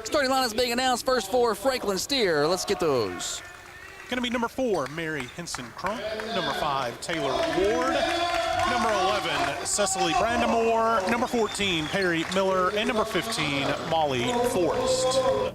Starting lineups being announced. First for Franklin Steer. Let's get those. Going to be number 4, Mary Henson Crump. Number 5, Taylor Ward. Number 11, Cecily Brandamore. Number 14, Perry Miller. And number 15, Molly Forrest.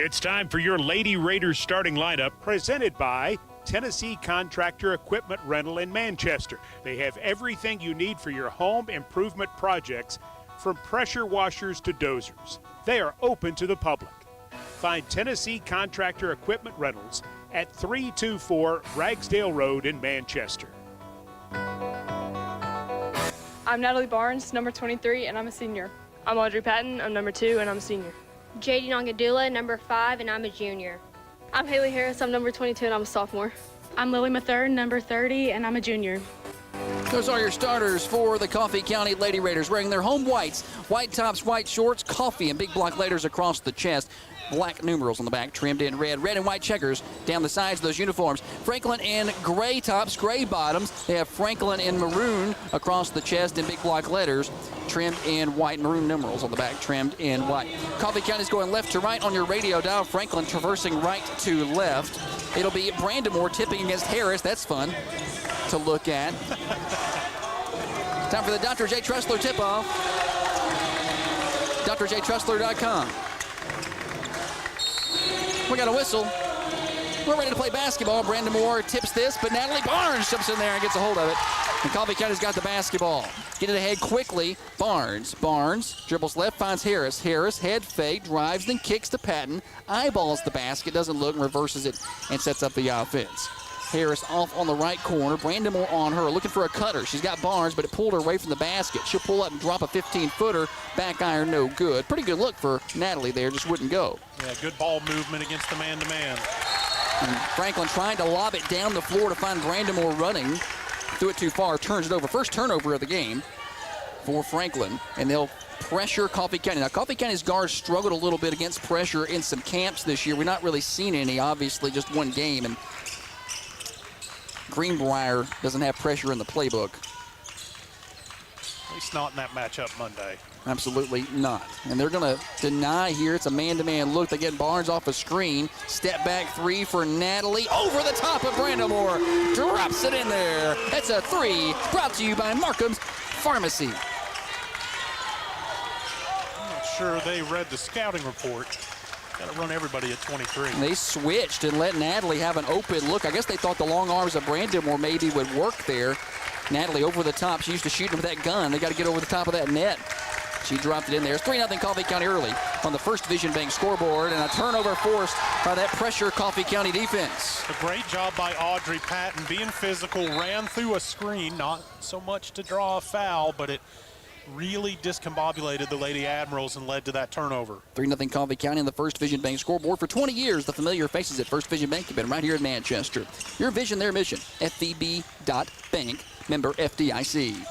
It's time for your Lady Raiders starting lineup, presented by Tennessee Contractor Equipment Rental in Manchester. They have everything you need for your home improvement projects, from pressure washers to dozers. They are open to the public. Find Tennessee Contractor Equipment Rentals at 324 Ragsdale Road in Manchester. I'm Natalie Barnes, number 23, and I'm a senior. I'm Audrey Patton, I'm number 2, and I'm a senior. JD Nongadula, number 5, and I'm a junior. I'm Haley Harris, I'm number 22, and I'm a sophomore. I'm Lily Mathern, number 30, and I'm a junior. Those are your starters for the Coffee County Lady Raiders, wearing their home whites, white tops, white shorts, coffee, and big block letters across the chest. Black numerals on the back, trimmed in red and white checkers down the sides of those uniforms. Franklin in gray tops, gray bottoms. They have Franklin in maroon across the chest in big block letters, trimmed in white and maroon numerals on the back, trimmed in white. Coffee County's going left to right on your radio dial. Franklin traversing right to left. It'll be Brandamore tipping against Harris. That's fun to look at. Time for the Dr. J. Trussler tip-off. drjtrussler.com. We got a whistle. We're ready to play basketball. Brandon Moore tips this, but Natalie Barnes jumps in there and gets a hold of it. And Coffee County's got the basketball. Get it ahead quickly. Barnes dribbles left, finds Harris. Harris, head fake, drives, then kicks to Patton. Eyeballs the basket, doesn't look, and reverses it and sets up the offense. Harris off on the right corner. Brandon Moore on her, looking for a cutter. She's got Barnes, but it pulled her away from the basket. She'll pull up and drop a 15-footer. Back iron, no good. Pretty good look for Natalie there, just wouldn't go. Yeah, good ball movement against the man-to-man. And Franklin trying to lob it down the floor to find Brandon Moore running. Threw it too far, turns it over. First turnover of the game for Franklin, and they'll pressure Coffee County. Now, Coffee County's guards struggled a little bit against pressure in some camps this year. We've not really seen any, obviously, just one game, and Greenbrier doesn't have pressure in the playbook. At least not in that matchup Monday. Absolutely not. And they're going to deny here. It's a man-to-man look. They get Barnes off a screen. Step back three for Natalie. Over the top of Brandamore. Drops it in there. That's a three. Brought to you by Markham's Pharmacy. I'm not sure they read the scouting report. Got to run everybody at 23. And they switched and let Natalie have an open look. I guess they thought the long arms of Brandamore maybe would work there. Natalie over the top. She used to shoot with that gun. They got to get over the top of that net. She dropped it in there. It's 3-0 Coffee County early on the First Division Bank scoreboard, and a turnover forced by that pressure Coffee County defense. A great job by Audrey Patton, being physical, ran through a screen, not so much to draw a foul, but it really discombobulated the Lady Admirals and led to that turnover. 3-0 Coffee County on the First Division Bank scoreboard. For 20 years, the familiar faces at First Division Bank have been right here in Manchester. Your vision, their mission. FVB.bank, member FDIC.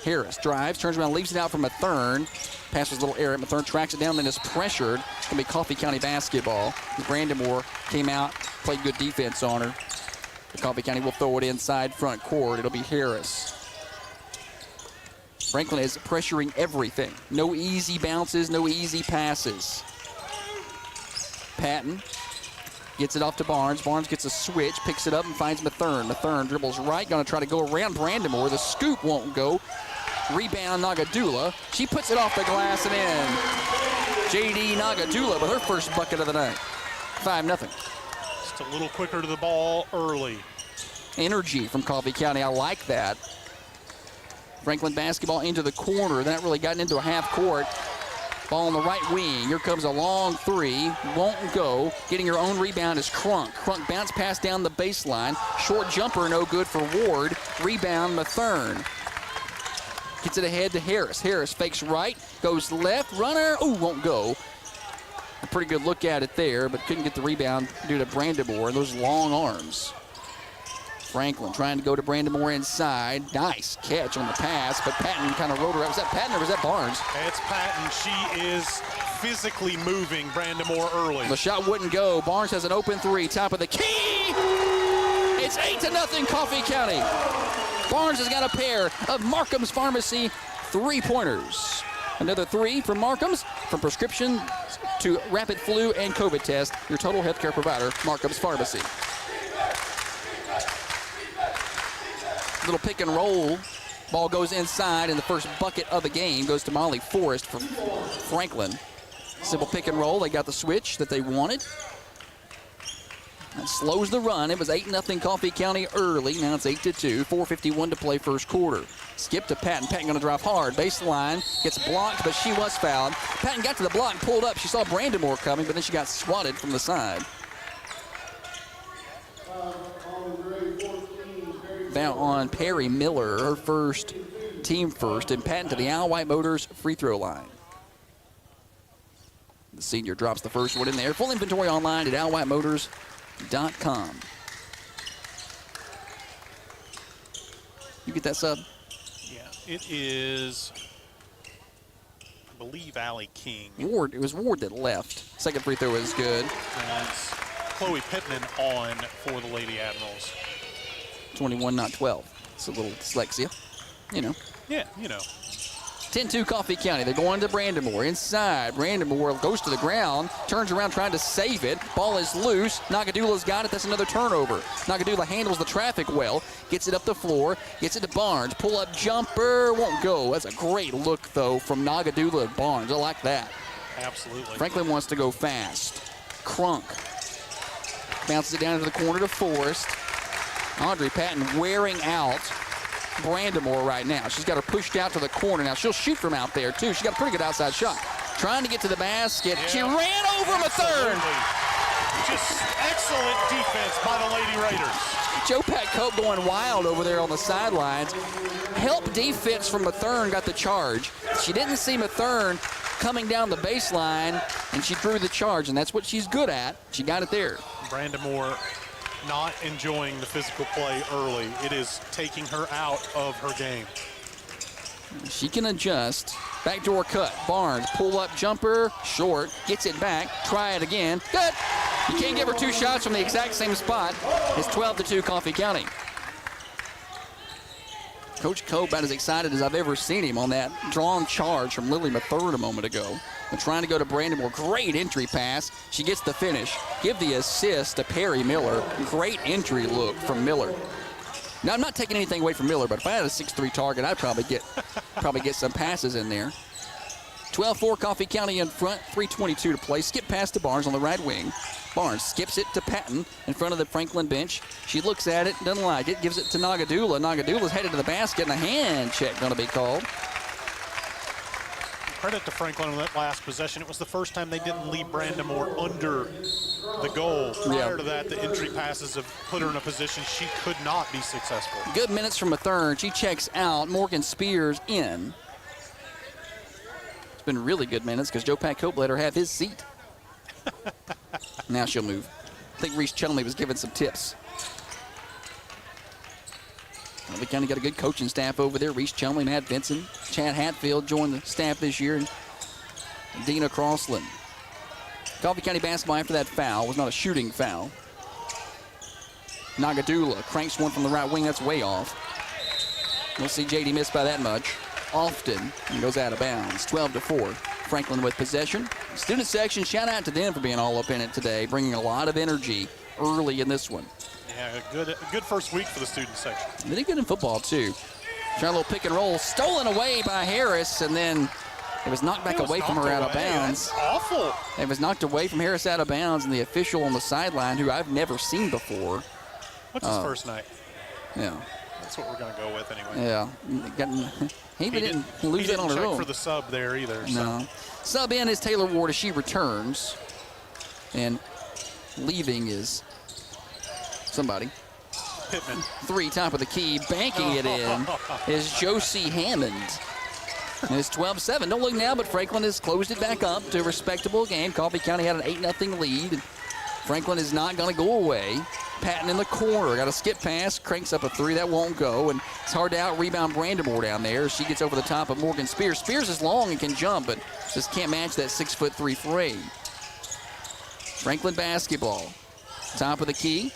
Harris drives, turns around, leaves it out for Mathern. Pass was a little error. Mathern tracks it down, then is pressured. It's going to be Coffee County basketball. Brandamore came out, played good defense on her. The Coffee County will throw it inside front court. It'll be Harris. Franklin is pressuring everything. No easy bounces, no easy passes. Patton gets it off to Barnes. Barnes gets a switch, picks it up and finds Mathern. Mathern dribbles right, going to try to go around Brandamore. The scoop won't go. Rebound Nagadula. She puts it off the glass and in. J.D. Nagadula with her first bucket of the night. 5-0. Just a little quicker to the ball early. Energy from Coffee County. I like that. Franklin basketball into the corner. That really gotten into a half court. Ball on the right wing. Here comes a long three. Won't go. Getting her own rebound is Crunk. Crunk bounce pass down the baseline. Short jumper, no good for Ward. Rebound, Mathern. Gets it ahead to Harris. Harris fakes right, goes left, runner. Ooh, won't go. A pretty good look at it there, but couldn't get the rebound due to Brandamore and those long arms. Franklin trying to go to Brandamore inside. Nice catch on the pass, but Patton kind of rode her out. Was that Patton or was that Barnes? It's Patton. She is physically moving Brandamore early. The shot wouldn't go. Barnes has an open three. Top of the key. It's 8-0 Coffee County. Barnes has got a pair of Markham's Pharmacy three-pointers. Another 3 from Markham's. From prescription to rapid flu and COVID test, your total healthcare provider, Markham's Pharmacy. Little pick and roll. Ball goes inside, and the first bucket of the game goes to Molly Forrest from Franklin. Simple pick and roll. They got the switch that they wanted. That slows the run. It was 8-0 Coffee County early. Now it's 8-2. 4:51 to play first quarter. Skip to Patton. Patton going to drive hard. Baseline. Gets blocked, but she was fouled. Patton got to the block, pulled up. She saw Brandamore coming, but then she got swatted from the side. Foul on Perry Miller, her first, team first, and Patton to the Al White Motors free throw line. The senior drops the first one in there. Full inventory online at alwhitemotors.com. You get that sub? Yeah, it is, I believe, Allie King. Ward, it was Ward that left. Second free throw is good. And it's Chloe Pittman on for the Lady Admirals. 21, not 12. It's a little dyslexia, you know. Yeah, you know. 10-2 Coffee County. They're going to Brandamore. Inside. Brandamore goes to the ground, turns around trying to save it. Ball is loose. Nagadula's got it. That's another turnover. Nagadula handles the traffic well, gets it up the floor, gets it to Barnes. Pull-up jumper. Won't go. That's a great look, though, from Nagadula and Barnes. I like that. Absolutely. Franklin wants to go fast. Crunk bounces it down into the corner to Forrest. Audrey Patton wearing out Brandamore right now. She's got her pushed out to the corner. Now she'll shoot from out there too. She got a pretty good outside shot. Trying to get to the basket. Yeah. She ran over Mathern. Just excellent defense by the Lady Raiders. Joe Pat Cope going wild over there on the sidelines. Help defense from Mathern got the charge. She didn't see Mathern coming down the baseline, and she drew the charge, and that's what she's good at. She got it there. Brandamore not enjoying the physical play early. It is taking her out of her game. She can adjust. Backdoor cut. Barnes, pull-up jumper, short, gets it back. Try it again. Good. You can't give her 2 shots from the exact same spot. It's 12-2 Coffee County. Coach Cope about as excited as I've ever seen him on that drawn charge from Lily Mathern a moment ago. And trying to go to Brandamore. Great entry pass. She gets the finish. Give the assist to Perry Miller. Great entry look from Miller. Now, I'm not taking anything away from Miller, but if I had a 6'3" target, I'd probably get some passes in there. 12-4 Coffee County in front. 3:22 to play. Skip pass to Barnes on the right wing. Barnes skips it to Patton in front of the Franklin bench. She looks at it, doesn't like it, gives it to Nagadula. Nagadula's headed to the basket, and a hand check going to be called. Credit to Franklin on that last possession. It was the first time they didn't leave Brandamore under the goal. Prior to that, the entry passes have put her in a position she could not be successful. Good minutes from Mathern. She checks out. Morgan Spears in. It's been really good minutes because Joe Pat Cope let her have his seat. Now she'll move. I think Reese Chumley was giving some tips. Well, we kind of got a good coaching staff over there. Reese Chumley, Matt Vincent, Chad Hatfield joined the staff this year, and Dina Crossland. Coffee County basketball after that foul was not a shooting foul. Nagadula cranks one from the right wing. That's way off. We'll see JD miss by that much often and goes out of bounds. 12-4. Franklin with possession. Student section, shout out to them for being all up in it today, bringing a lot of energy early in this one. Yeah, a good first week for the student section. They did good in football, too. Try a little pick and roll. Stolen away by Harris, and then it was knocked back away from her out of bounds. That's awful. It was knocked away from Harris out of bounds, and the official on the sideline, who I've never seen before. What's his first night? Yeah. That's what we're going to go with anyway. Yeah. He didn't lose it on her own. He didn't check for the sub there either. So. No. Sub in is Taylor Ward as she returns. And leaving is somebody. Pittman. 3, top of the key, banking it in is Josie Hammond. And it's 12-7. Don't look now, but Franklin has closed it back up to a respectable game. Coffee County had an 8-0 lead. Franklin is not going to go away. Patton in the corner. Got a skip pass. Cranks up a 3. That won't go. And it's hard to out-rebound Brandamore down there. She gets over the top of Morgan Spears. Spears is long and can jump, but just can't match that 6'3" frame. Franklin basketball. Top of the key.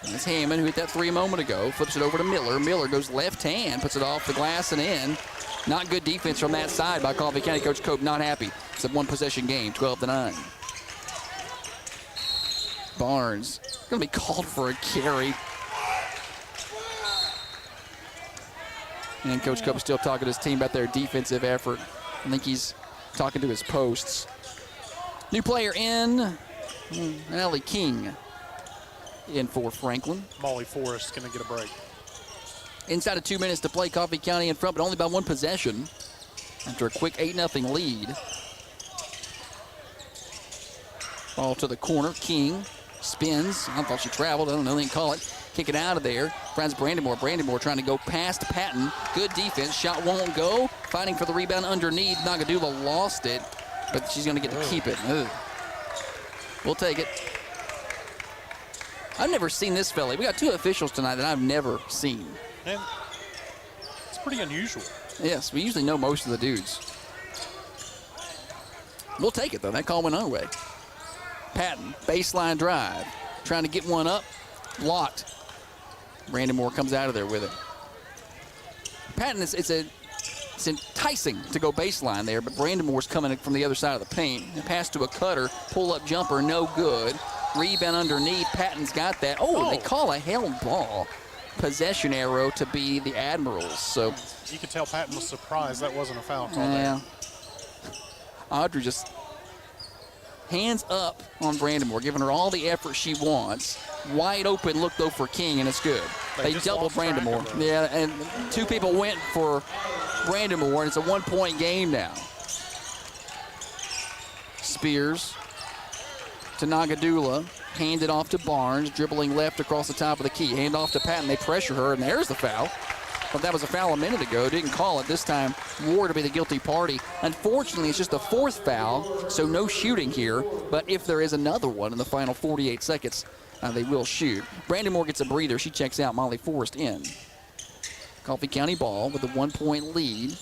That's Hammond, who hit that 3 a moment ago. Flips it over to Miller. Miller goes left hand, puts it off the glass and in. Not good defense from that side by Coffee County. Coach Cope not happy. It's a one-possession game, 12-9. Barnes going to be called for a carry. And Coach Cope is still talking to his team about their defensive effort. I think he's talking to his posts. New player in, Allie King in for Franklin. Molly Forrest going to get a break. Inside of 2 minutes to play, Coffee County in front, but only by one possession after a quick 8-0 lead. Ball to the corner. King spins. I thought she traveled. I don't know. They didn't call it. Kick it out of there. Finds Brandamore. Brandamore trying to go past Patton. Good defense. Shot won't go. Fighting for the rebound underneath. Nagadula lost it, but she's going to get to keep it. Ugh. We'll take it. I've never seen this fella. We got two officials tonight that I've never seen. And it's pretty unusual. Yes, we usually know most of the dudes. We'll take it, though. That call went our way. Patton, baseline drive. Trying to get one up. Blocked. Brandamore comes out of there with it. Patton, it's enticing to go baseline there, but Brandamore's coming from the other side of the paint. A pass to a cutter, pull-up jumper, no good. Rebound underneath. Patton's got that. Oh, they call a held ball. Possession arrow to be the Admirals. So you could tell Patton was surprised that wasn't a foul call. Yeah. Audrey just hands up on Brandamore, giving her all the effort she wants. Wide open look, though, for King, and it's good. They doubled Brandamore. Yeah, and two people went for Brandamore, and it's a one-point game now. Spears to Nagadula. Hand it off to Barnes, dribbling left across the top of the key. Hand off to Patton. They pressure her, and there's the foul. But that was a foul a minute ago. Didn't call it. This time, Ward to be the guilty party. Unfortunately, it's just the fourth foul, so no shooting here. But if there is another one in the final 48 seconds, they will shoot. Brandamore gets a breather. She checks out. Molly Forrest in. Coffee County ball with a 1-point lead.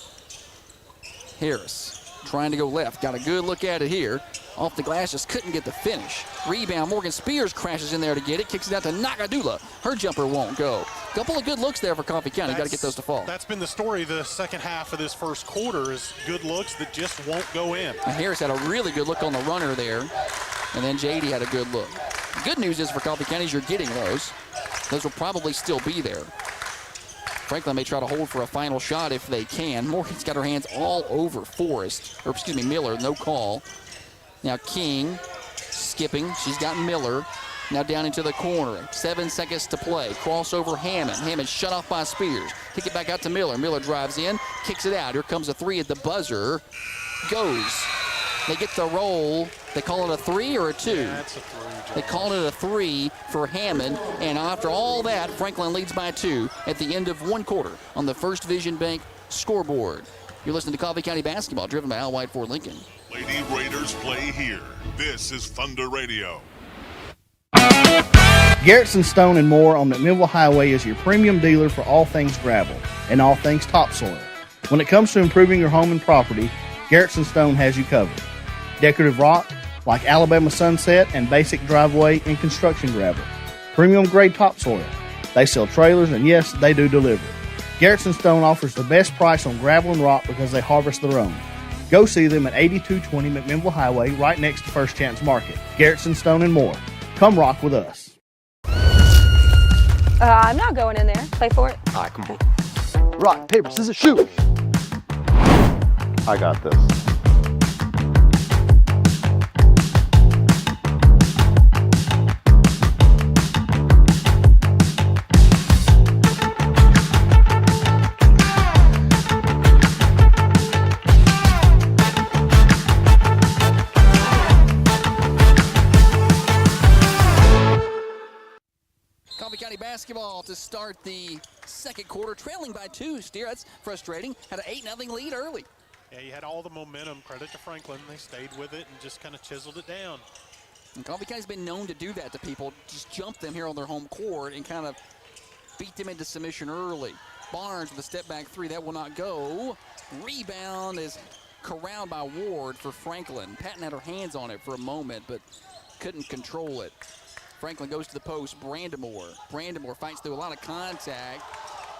Harris trying to go left. Got a good look at it here. Off the glass, just couldn't get the finish. Rebound, Morgan Spears crashes in there to get it. Kicks it out to Nagadula. Her jumper won't go. Couple of good looks there for Coffee County. Got to get those to fall. That's been the story the second half of this first quarter is good looks that just won't go in. And Harris had a really good look on the runner there. And then JD had a good look. The good news is for Coffee County is you're getting those. Those will probably still be there. Franklin may try to hold for a final shot if they can. Morgan's got her hands all over Miller, no call. Now King skipping. She's got Miller. Now down into the corner. 7 seconds to play. Crossover Hammond. Hammond shut off by Spears. Kick it back out to Miller. Miller drives in, kicks it out. Here comes a three at the buzzer. Goes. They get the roll. They call it a 3 or a 2? Yeah, it's a 3. They called it a 3 for Hammond. And after all that, Franklin leads by 2 at the end of one quarter on the First Vision Bank scoreboard. You're listening to Coffee County Basketball, driven by Al White Ford Lincoln. Lady Raiders play here. This is Thunder Radio. Garrettson Stone and More on McMinnville Highway is your premium dealer for all things gravel and all things topsoil. When it comes to improving your home and property, Garrettson Stone has you covered. Decorative rock like Alabama Sunset and basic driveway and construction gravel. Premium grade topsoil. They sell trailers and yes, they do deliver. Garrettson Stone offers the best price on gravel and rock because they harvest their own. Go see them at 8220 McMinnville Highway, right next to First Chance Market. Garrettson Stone and More. Come rock with us. I'm not going in there. Play for it. All right, come on. Rock, paper, scissors, shoot. I got this. Basketball to start the second quarter, trailing by 2. Steer, that's frustrating. Had an 8-0 lead early. Yeah, you had all the momentum. Credit to Franklin. They stayed with it and just kind of chiseled it down. And Coffee County's been known to do that to people. Just jump them here on their home court and kind of beat them into submission early. Barnes with a step-back 3. That will not go. Rebound is corralled by Ward for Franklin. Patton had her hands on it for a moment, but couldn't control it. Franklin goes to the post. Brandamore fights through a lot of contact.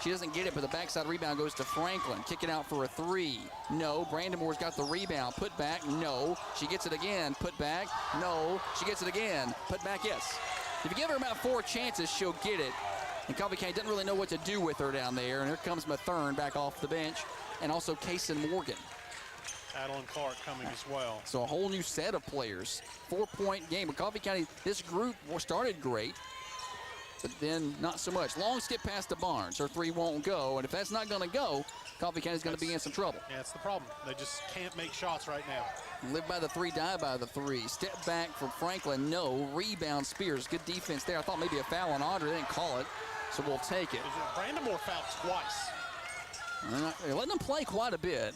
She doesn't get it, but the backside rebound goes to Franklin. Kick it out for a three. No. Brandamore's got the rebound. Put back. No. She gets it again. Put back. No. She gets it again. Put back. Yes. If you give her about 4 chances, she'll get it. And Coffee County doesn't really know what to do with her down there. And here comes Mathern back off the bench. And also Kaysen Morgan. Adeline Clark coming as well. So a whole new set of players. 4-point game. But Coffee County, this group started great, but then not so much. Long skip pass to Barnes. Her three won't go. And if that's not going to go, Coffee County's going to be in some trouble. Yeah, that's the problem. They just can't make shots right now. Live by the three, die by the three. Step back from Franklin. No. Rebound Spears. Good defense there. I thought maybe a foul on Audrey. They didn't call it, so we'll take it. Brandamore fouled twice. They're letting them play quite a bit.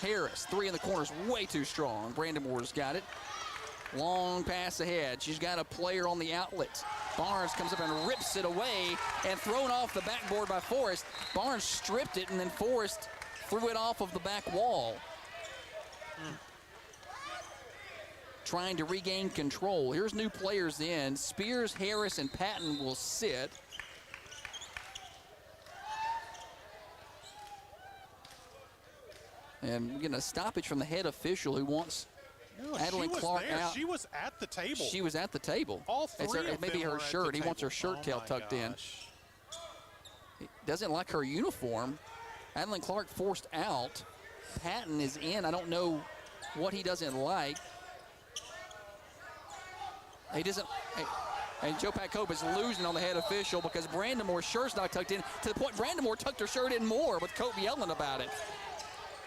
Harris, three in the corner's way too strong. Brandamore's got it. Long pass ahead. She's got a player on the outlet. Barnes comes up and rips it away and thrown off the backboard by Forrest. Barnes stripped it and then Forrest threw it off of the back wall. Trying to regain control. Here's new players in. Spears, Harris, and Patton will sit. And we're getting a stoppage from the head official who wants Adeline Clark out. She was at the table. She was at the table. All three of maybe them her were at shirt. the He wants her table. shirt tail tucked in. He doesn't like her uniform. Adeline Clark forced out. Patton is in. I don't know what he doesn't like. He doesn't. And Joe Pat Cope is losing on the head official because Brandamore's shirt's not tucked in, to the point Brandamore tucked her shirt in more with Cope yelling about it.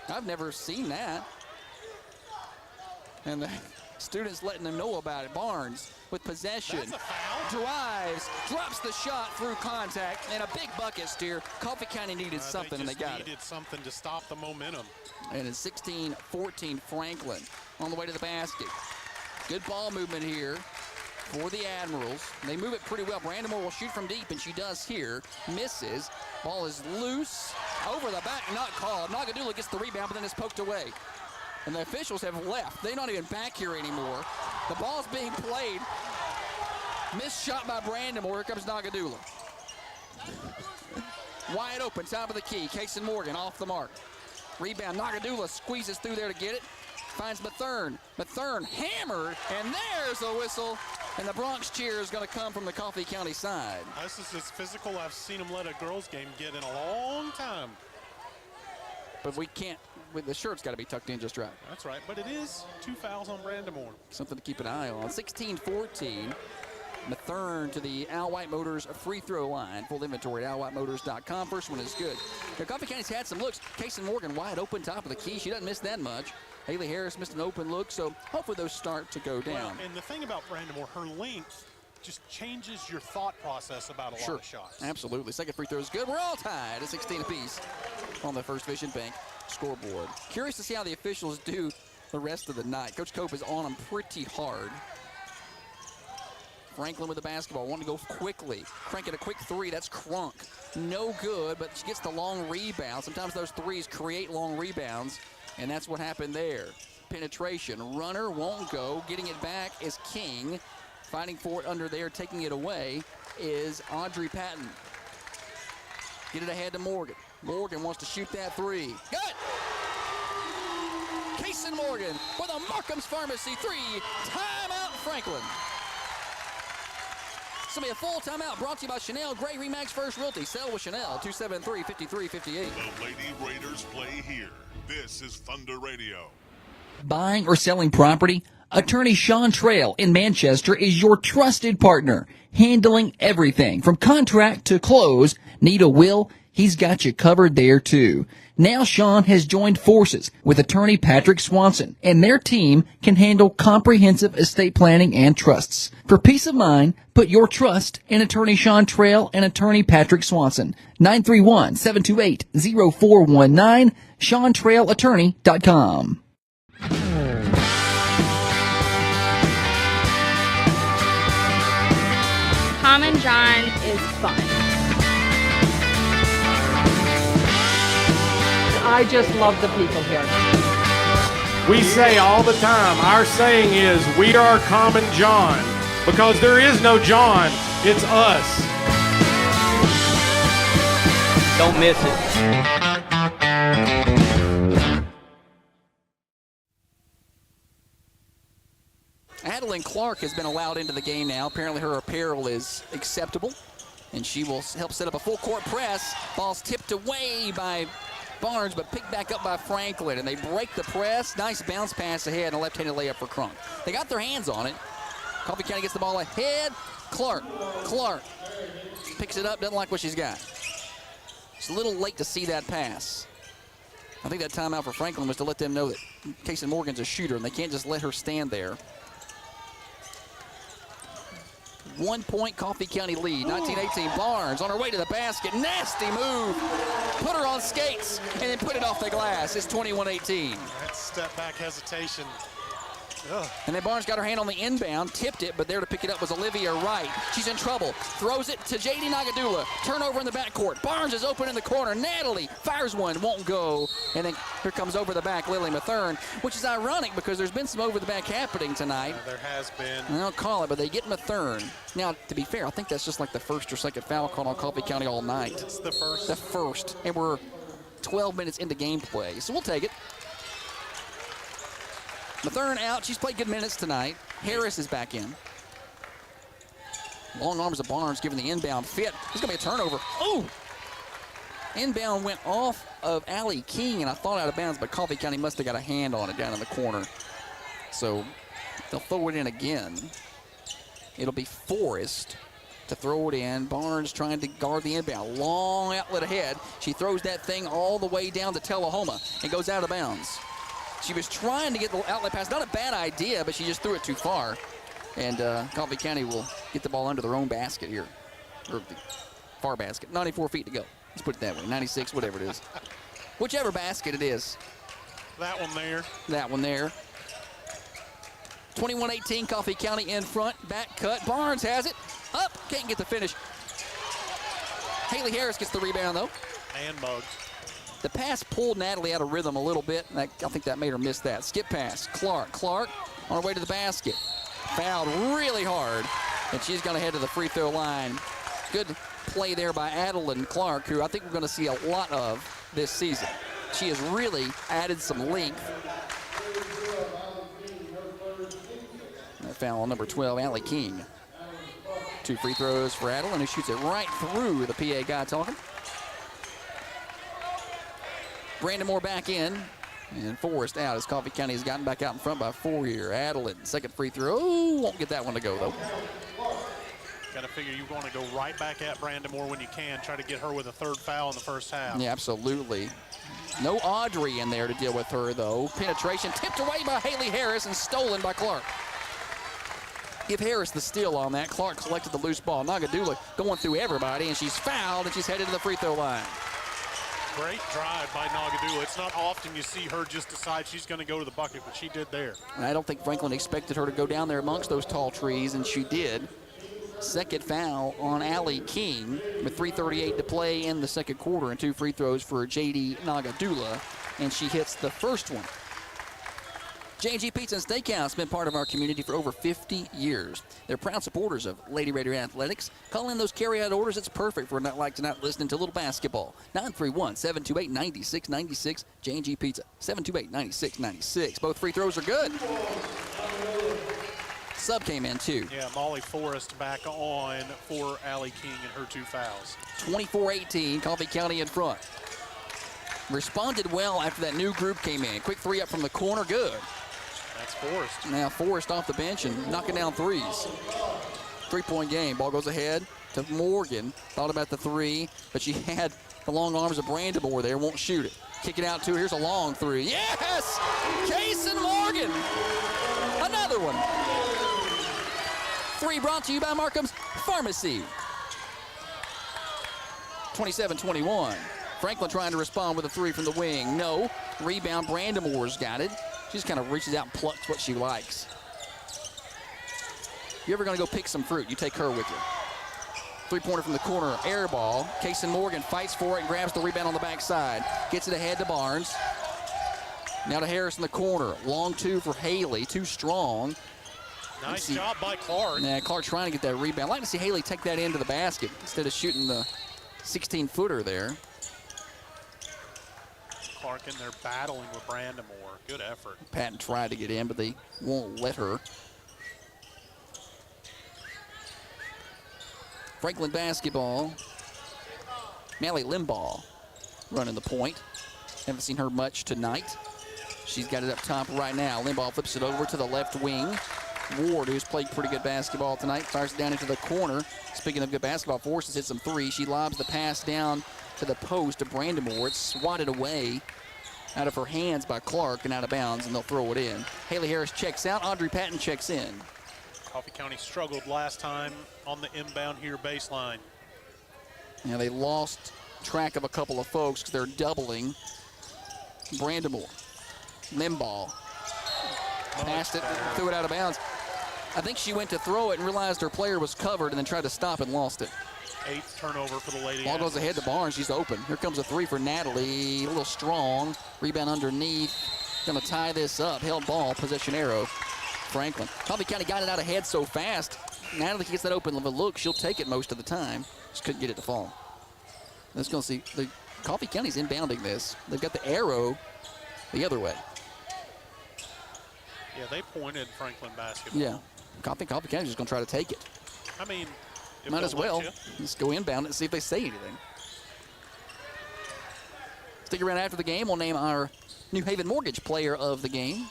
I've never seen that. And the students letting them know about it. Barnes with possession. That's a foul. Drives, drops the shot through contact, and a big bucket steer. Coffee County needed something, and they got it. They needed something to stop the momentum. And it's 16-14 Franklin on the way to the basket. Good ball movement here for the Admirals. They move it pretty well. Brandamore will shoot from deep, and she does here. Misses. Ball is loose. Over the back, not called. Nagadula gets the rebound, but then it's poked away. And the officials have left. They're not even back here anymore. The ball's being played. Missed shot by Brandamore. Here comes Nagadula. Wide open, top of the key. Kaysen Morgan off the mark. Rebound. Nagadula squeezes through there to get it. Finds Mathern. Mathern hammered, and there's a whistle. And the Bronx cheer is going to come from the Coffee County side. This is as physical I've seen them let a girls game get in a long time. But we can't, the shirt's got to be tucked in just right. That's right, but it is 2 fouls on Brandamore. Something to keep an eye on. 16-14. Mathern to the Al White Motors free throw line. Full inventory at alwhiteMotors.com. First one is good. Now, Coffee County's had some looks. Kaysen Morgan wide open, top of the key. She doesn't miss that much. Haley Harris missed an open look, so hopefully those start to go down. Well, and the thing about Brandamore, her length just changes your thought process about a lot of shots. Absolutely. Second free throw is good. We're all tied at 16 apiece on the First Vision Bank scoreboard. Curious to see how the officials do the rest of the night. Coach Cope is on them pretty hard. Franklin with the basketball, wanting to go quickly. Cranking a quick three, that's Crunk. No good, but she gets the long rebound. Sometimes those threes create long rebounds, and that's what happened there. Penetration, runner won't go. Getting it back is King. Fighting for it under there, taking it away is Audrey Patton. Get it ahead to Morgan. Morgan wants to shoot that three. Good! Kaysen Morgan with a Markham's Pharmacy three. Timeout, Franklin. It's going to be a full timeout brought to you by Chanel Gray Remax First Realty. Sell with Chanel, 273-5358. The Lady Raiders play here. This is Thunder Radio. Buying or selling property? Attorney Sean Trail in Manchester is your trusted partner, handling everything from contract to close. Need a will? He's got you covered there too. Now Sean has joined forces with attorney Patrick Swanson, and their team can handle comprehensive estate planning and trusts. For peace of mind, put your trust in attorney Sean Trail and attorney Patrick Swanson. 931-728-0419, SeanTrailAttorney.com. Tom and John is fun. I just love the people here. We say all the time, our saying is, we are Common John, because there is no John, it's us. Don't miss it. Adeline Clark has been allowed into the game now. Apparently her apparel is acceptable, and she will help set up a full court press. Ball's tipped away by Barnes, but picked back up by Franklin, and they break the press. Nice bounce pass ahead and a left-handed layup for Crunk. They got their hands on it. Coffee County gets the ball ahead. Clark picks it up, doesn't like what she's got. It's a little late to see that pass. I think that timeout for Franklin was to let them know that Kaysen Morgan's a shooter, and they can't just let her stand there. 1 point Coffee County lead, 19-18. Barnes on her way to the basket. Nasty move. Put her on skates and then put it off the glass. It's 21-18. That step back hesitation. Ugh. And then Barnes got her hand on the inbound, tipped it, but there to pick it up was Olivia Wright. She's in trouble. Throws it to J.D. Nagadula. Turnover in the backcourt. Barnes is open in the corner. Natalie fires one, won't go. And then here comes over the back Lily Mathern, which is ironic because there's been some over the back happening tonight. There has been. I don't call it, but they get Mathern. Now, to be fair, I think that's just like the first or second foul call on Coffee County all night. It's the first. The first. And we're 12 minutes into gameplay, so we'll take it. Mathern out. She's played good minutes tonight. Harris is back in. Long arms of Barnes giving the inbound fit. There's going to be a turnover. Oh! Inbound went off of Allie King, and I thought out of bounds, but Coffee County must have got a hand on it down in the corner. So they'll throw it in again. It'll be Forrest to throw it in. Barnes trying to guard the inbound. Long outlet ahead. She throws that thing all the way down to Tullahoma and goes out of bounds. She was trying to get the outlet pass. Not a bad idea, but she just threw it too far. And Coffee County will get the ball under their own basket here. Or the far basket. 94 feet to go. Let's put it that way. 96, whatever it is. Whichever basket it is. That one there. That one there. 21-18, Coffee County in front. Back cut. Barnes has it. Up. Can't get the finish. Haley Harris gets the rebound, though. And mugged. The pass pulled Natalie out of rhythm a little bit. I think that made her miss that. Skip pass. Clark on her way to the basket. Fouled really hard, and she's going to head to the free throw line. Good play there by Adeline Clark, who I think we're going to see a lot of this season. She has really added some length. That foul on number 12, Allie King. 2 free throws for Adeline, who shoots it right through the PA guy talking. Brandon Moore back in, and Forrest out as Coffee County has gotten back out in front by 4 here. Adeline, second free throw. Oh, won't get that one to go, though. Got to figure you want to go right back at Brandon Moore when you can. Try to get her with a third foul in the first half. Yeah, absolutely. No Audrey in there to deal with her, though. Penetration tipped away by Haley Harris and stolen by Clark. Give Harris the steal on that. Clark collected the loose ball. Nagadula going through everybody, and she's fouled, and she's headed to the free throw line. Great drive by Nagadula. It's not often you see her just decide she's going to go to the bucket, but she did there. And I don't think Franklin expected her to go down there amongst those tall trees, and she did. Second foul on Allie King with 3:38 to play in the second quarter and 2 free throws for J.D. Nagadula, and she hits the first one. J&G Pizza and Steakhouse has been part of our community for over 50 years. They're proud supporters of Lady Raider Athletics. Call in those carry-out orders. It's perfect for a night like tonight listening to a little basketball. 931-728-9696. J&G Pizza, 728-9696. Both free throws are good. Sub came in, too. Yeah, Molly Forrest back on for Allie King and her 2 fouls. 24-18, Coffee County in front. Responded well after that new group came in. Quick 3 up from the corner, good. That's Forrest. Now Forrest off the bench and knocking down 3s. 3-point game. Ball goes ahead to Morgan. Thought about the 3, but she had the long arms of Brandon Moore there. Won't shoot it. Kick it out to her. Here's a long 3. Yes! Kaysen Morgan. Another one. 3 brought to you by Markham's Pharmacy. 27-21. Franklin trying to respond with a 3 from the wing. No. Rebound. Brandon Moore's got it. She just kind of reaches out and plucks what she likes. If you're ever going to go pick some fruit, you take her with you. 3-pointer from the corner. Air ball. Kaysen Morgan fights for it and grabs the rebound on the backside. Gets it ahead to Barnes. Now to Harris in the corner. Long 2 for Haley. Too strong. Nice job by Clark. Yeah, Clark trying to get that rebound. I'd like to see Haley take that into the basket instead of shooting the 16-footer there. Clark in there battling with Brandamore. Good effort. Patton tried to get in, but they won't let her. Franklin basketball. Mallie Limbaugh running the point. Haven't seen her much tonight. She's got it up top right now. Limbaugh flips it over to the left wing. Ward, who's played pretty good basketball tonight, fires it down into the corner. Speaking of good basketball, Forces hit some threes. She lobs the pass down to the post to Brandamore. It's swatted away out of her hands by Clark and out of bounds, and they'll throw it in. Haley Harris checks out. Audrey Patton checks in. Coffee County struggled last time on the inbound here baseline. Now they lost track of a couple of folks because they're doubling Brandamore. Limbaugh passed it, threw it out of bounds. I think she went to throw it and realized her player was covered and then tried to stop and lost it. 8th turnover for the Lady Ball goes Animals. ahead to Barnes. She's open. Here comes a three for Natalie. A little strong. Rebound underneath. Going to tie this up. Held ball. Possession arrow. Franklin. Coffee County got it out ahead so fast. Natalie gets that open look. She'll take it most of the time. Just couldn't get it to fall. Let's go see. The Coffee County's inbounding this. They've got the arrow the other way. Yeah, they pointed Franklin basketball. Yeah. Coffee County's just going to try to take it. I mean, if Might they'll as well. let you. Let's go inbound and see if they say anything. Stick around after the game. We'll name our New Haven Mortgage player of the game.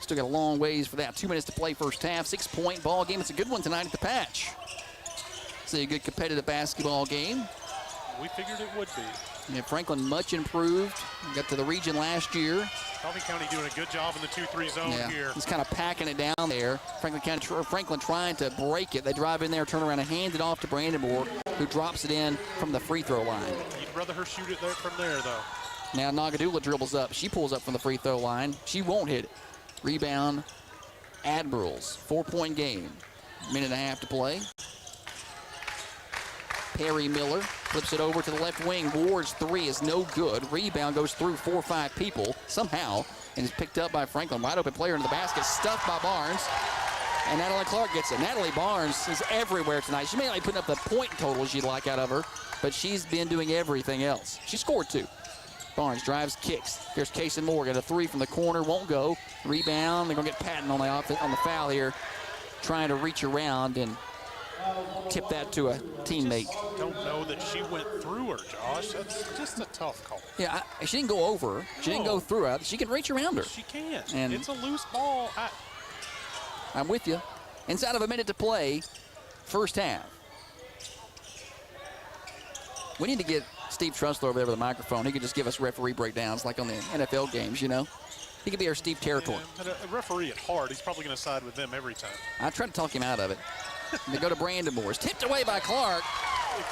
Still got a long ways for that. 2 minutes to play first half. 6-point ball game. It's a good one tonight at the Patch. It's a good competitive basketball game. We figured it would be. Yeah, Franklin much improved. Got to the region last year. Coffee County doing a good job in the 2-3 zone here. He's kind of packing it down there. Franklin trying to break it. They drive in there, turn around, and hand it off to Brandamore, who drops it in from the free throw line. You'd rather her shoot it there from there, though. Now Nagadula dribbles up. She pulls up from the free throw line. She won't hit it. Rebound, Admirals. 4-point game. Minute and a half to play. Perry Miller flips it over to the left wing. Ward's three is no good. Rebound goes through 4 or 5 people somehow and is picked up by Franklin. Wide open player into the basket, stuffed by Barnes. And Natalie Clark gets it. Natalie Barnes is everywhere tonight. She may not be putting up the point totals you'd like out of her, but she's been doing everything else. She scored 2. Barnes drives, kicks. Here's Kaysen Morgan. A 3 from the corner, won't go. Rebound. They're going to get Patton on the foul here, trying to reach around and tip that to a teammate. Don't know that she went through her, Josh. That's just a tough call. Yeah, she didn't go over her. She didn't go through her. She can reach around her. She can. And it's a loose ball. I'm with you. Inside of a minute to play, first half. We need to get Steve Trussler over there with a microphone. He could just give us referee breakdowns like on the NFL games, you know. He could be our Steve Territory. Yeah, but a referee at heart, he's probably going to side with them every time. I tried to talk him out of it. They go to Brandamore. It's tipped away by Clark.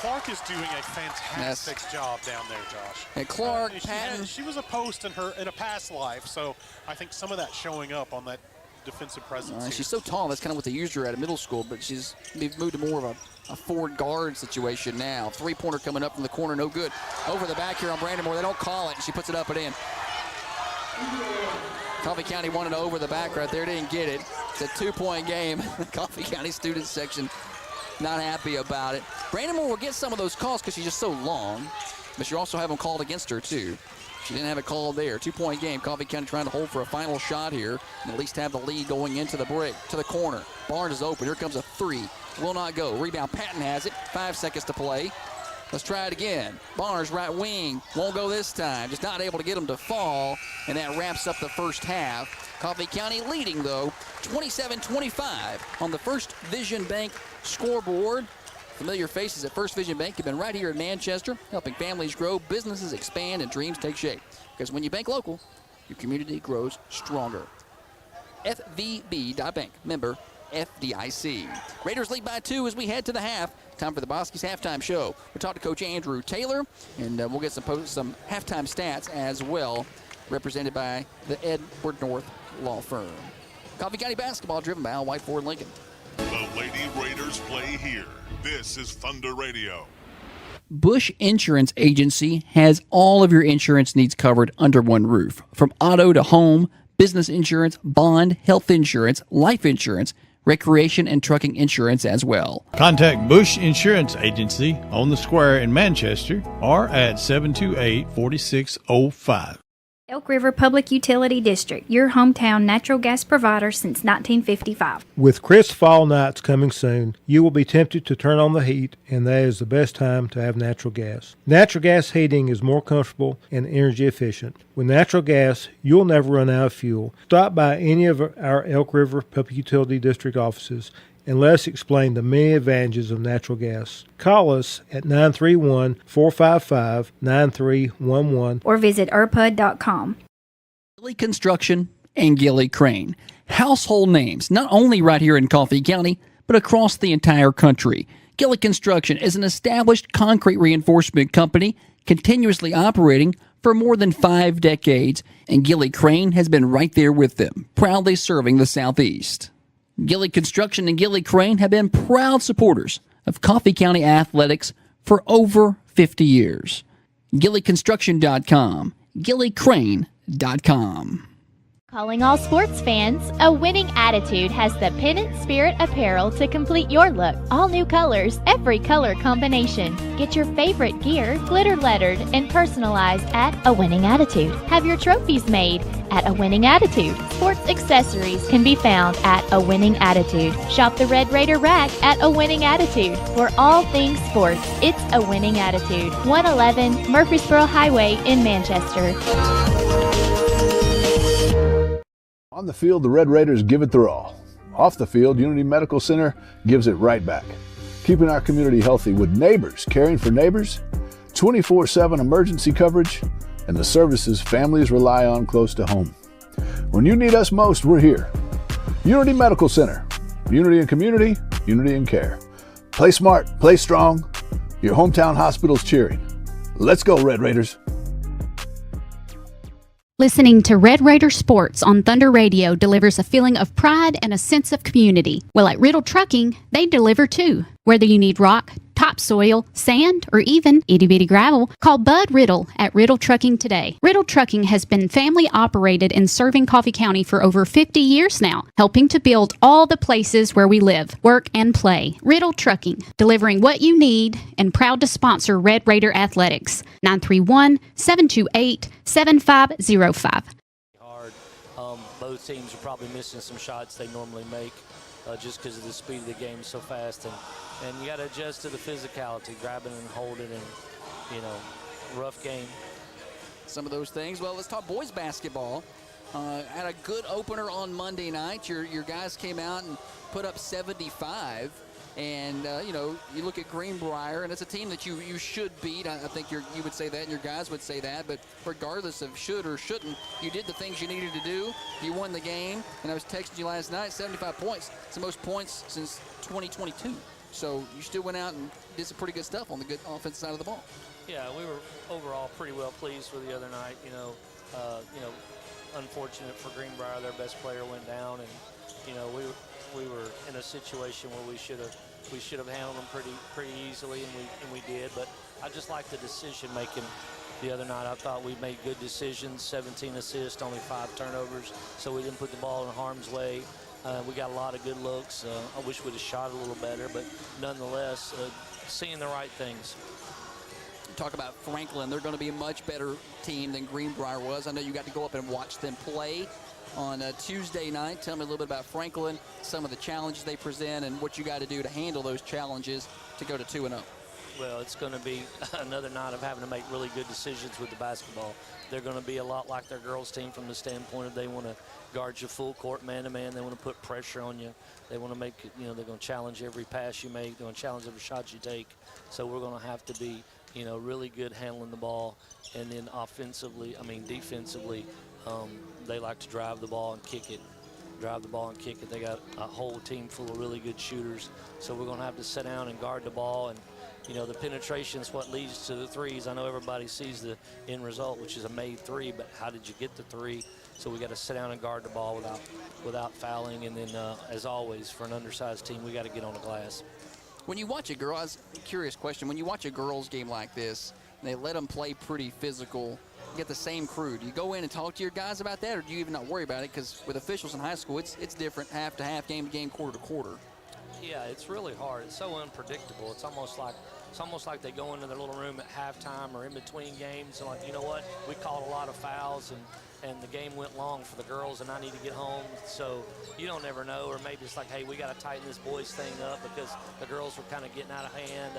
Clark is doing a fantastic job down there, Josh. And Clark, Patton. She was a post in a past life, so I think some of that showing up on that defensive presence. She's so tall. That's kind of what they used her at middle school, but they've moved to more of a forward guard situation now. 3-pointer coming up from the corner, no good. Over the back here on Brandamore. They don't call it. She puts it up and in. Coffee County wanted over the back right there. Didn't get it. It's a 2-point game. Coffee County student section not happy about it. Brandamore will get some of those calls because she's just so long, but you also have them called against her too. She didn't have it called there. 2-point game. Coffee County trying to hold for a final shot here and at least have the lead going into the break. To the corner. Barnes is open. Here comes a 3. Will not go. Rebound. Patton has it. 5 seconds to play. Let's try it again. Barnes, right wing. Won't go this time. Just not able to get them to fall. And that wraps up the first half. Coffee County leading, though, 27-25 on the First Vision Bank scoreboard. Familiar faces at First Vision Bank have been right here in Manchester, helping families grow, businesses expand, and dreams take shape. Because when you bank local, your community grows stronger. FVB.bank, member FDIC. Raiders lead by 2 as we head to the half. Time for the Boskies halftime show. We'll talk to Coach Andrew Taylor, and we'll get some halftime stats as well, represented by the Edward North Law Firm. Coffee County basketball driven by Al White Ford Lincoln. The Lady Raiders play here. This is Thunder Radio. Bush Insurance Agency has all of your insurance needs covered under one roof. From auto to home, business insurance, bond, health insurance, life insurance, recreation and trucking insurance as well. Contact Bush Insurance Agency on the square in Manchester or at 728-4605. Elk River Public Utility District, your hometown natural gas provider since 1955. With crisp fall nights coming soon, you will be tempted to turn on the heat, and that is the best time to have natural gas. Natural gas heating is more comfortable and energy efficient. With natural gas, you'll never run out of fuel. Stop by any of our Elk River Public Utility District offices and let us explain the many advantages of natural gas. Call us at 931-455-9311 or visit irpud.com. Gilley Construction and Gilley Crane. Household names, not only right here in Coffee County, but across the entire country. Gilley Construction is an established concrete reinforcement company continuously operating for more than 5 decades, and Gilley Crane has been right there with them, proudly serving the Southeast. Gilley Construction and Gilley Crane have been proud supporters of Coffee County athletics for over 50 years. GilleyConstruction.com, GilleyCrane.com. Calling all sports fans, A Winning Attitude has the Pennant Spirit apparel to complete your look. All new colors, every color combination. Get your favorite gear glitter lettered and personalized at A Winning Attitude. Have your trophies made at A Winning Attitude. Sports accessories can be found at A Winning Attitude. Shop the Red Raider rack at A Winning Attitude. For all things sports, it's A Winning Attitude. 111 Murfreesboro Highway in Manchester. On the field, the Red Raiders give it their all. Off the field, Unity Medical Center gives it right back, keeping our community healthy with neighbors caring for neighbors, 24/7 emergency coverage, and the services families rely on close to home. When you need us most, we're here. Unity Medical Center. Unity in community, unity in care. Play smart, play strong. Your hometown hospital's cheering. Let's go, Red Raiders. Listening to Red Raider Sports on Thunder Radio delivers a feeling of pride and a sense of community. Well, at Riddle Trucking, they deliver too. Whether you need rock, topsoil, sand, or even itty-bitty gravel, call Bud Riddle at Riddle Trucking today. Riddle Trucking has been family operated and serving Coffee County for over 50 years now, helping to build all the places where we live, work, and play. Riddle Trucking, delivering what you need and proud to sponsor Red Raider Athletics. 931-728-7505. Both teams are probably missing some shots they normally make just because of the speed of the game so fast. And you got to adjust to the physicality, grabbing and holding and, rough game. Some of those things. Well, let's talk boys basketball. Had a good opener on Monday night. Your guys came out and put up 75. And, you look at Greenbrier, and it's a team that you should beat. I think you would say that, and your guys would say that. But regardless of should or shouldn't, you did the things you needed to do. You won the game. And I was texting you last night, 75 points. It's the most points since 2022. So you still went out and did some pretty good stuff on the good offensive side of the ball. Yeah, we were overall pretty well pleased with the other night. Unfortunate for Greenbrier, their best player went down, and we were in a situation where we should have handled them pretty easily, and we did. But I just like the decision making the other night. I thought we made good decisions. 17 assists, only 5 turnovers, so we didn't put the ball in harm's way. We got a lot of good looks. I wish we'd have shot a little better, but nonetheless, seeing the right things. Talk about Franklin. They're going to be a much better team than Greenbrier was. I know you got to go up and watch them play on Tuesday night. Tell me a little bit about Franklin, some of the challenges they present, and what you got to do to handle those challenges to go to 2-0. Well, it's going to be another night of having to make really good decisions with the basketball. They're going to be a lot like their girls' team from the standpoint of they want to guard you full court, man-to-man. They want to put pressure on you. They want to make, they're going to challenge every pass you make. They're going to challenge every shot you take. So we're going to have to be, really good handling the ball. And then defensively, they like to drive the ball and kick it. They got a whole team full of really good shooters. So we're going to have to sit down and guard the ball. And, the penetration is what leads to the threes. I know everybody sees the end result, which is a made 3, but how did you get the 3? So we got to sit down and guard the ball without fouling. And then, as always, for an undersized team, we got to get on the glass. When you watch a curious question, when you watch a girls' game like this, and they let them play pretty physical, get the same crew? Do you go in and talk to your guys about that, or do you even not worry about it? Because with officials in high school, it's different half to half, game to game, quarter to quarter. Yeah, it's really hard. It's so unpredictable. It's almost like they go into their little room at halftime or in between games and like, you know what, we called a lot of fouls and the game went long for the girls and I need to get home. So you don't ever know, or maybe it's like, hey, we got to tighten this boys thing up because the girls were kind of getting out of hand.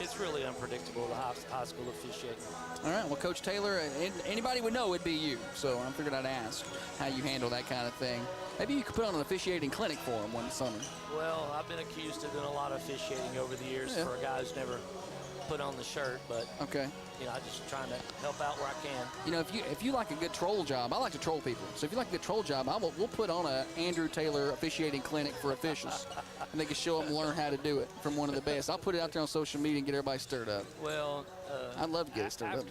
It's really unpredictable, the high school officiating. All right, well, Coach Taylor, anybody would know it'd be you. So I figured I'd ask how you handle that kind of thing. Maybe you could put on an officiating clinic for them one summer. Well, I've been accused of doing a lot of officiating over the years for a guy who's never put on the shirt, but okay, you know, I'm just trying to help out where I can. You know, if you like a good troll job, I like to troll people. So if you like a good troll job, we'll put on a Andrew Taylor officiating clinic for officials, and they can show them and learn how to do it from one of the best. I'll put it out there on social media and get everybody stirred up. Well, I'd love to get it stirred up.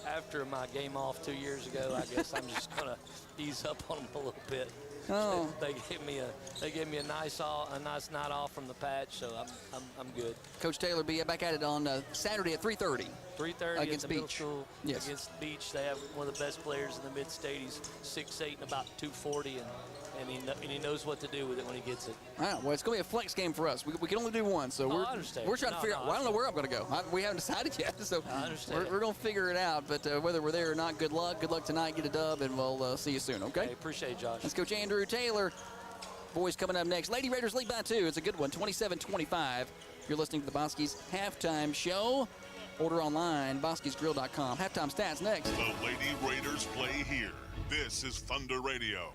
After my game off 2 years ago, I guess I'm just gonna ease up on them a little bit. Oh. They gave me a nice night off from the patch, so I'm good. Coach Taylor be back at it on Saturday at 3:30. 3:30 against at the middle Beach. School. Yes. Against Beach, they have one of the best players in the mid-state. He's 6'8" and about 240, and he knows what to do with it when he gets it. All right, well, it's going to be a flex game for us. We can only do one, so I understand. We're trying to figure out. Well, I don't know where I'm going to go. We haven't decided yet, so I understand. we're going to figure it out. But whether we're there or not, good luck. Good luck tonight. Get a dub, and we'll see you soon, okay? Hey, appreciate it, Josh. Let's Coach Andrew Taylor. Boys coming up next. Lady Raiders lead by 2. It's a good one, 27-25. You're listening to the Bosky's Halftime Show. Order online, boskysgrill.com. Halftime stats next. The Lady Raiders play here. This is Thunder Radio.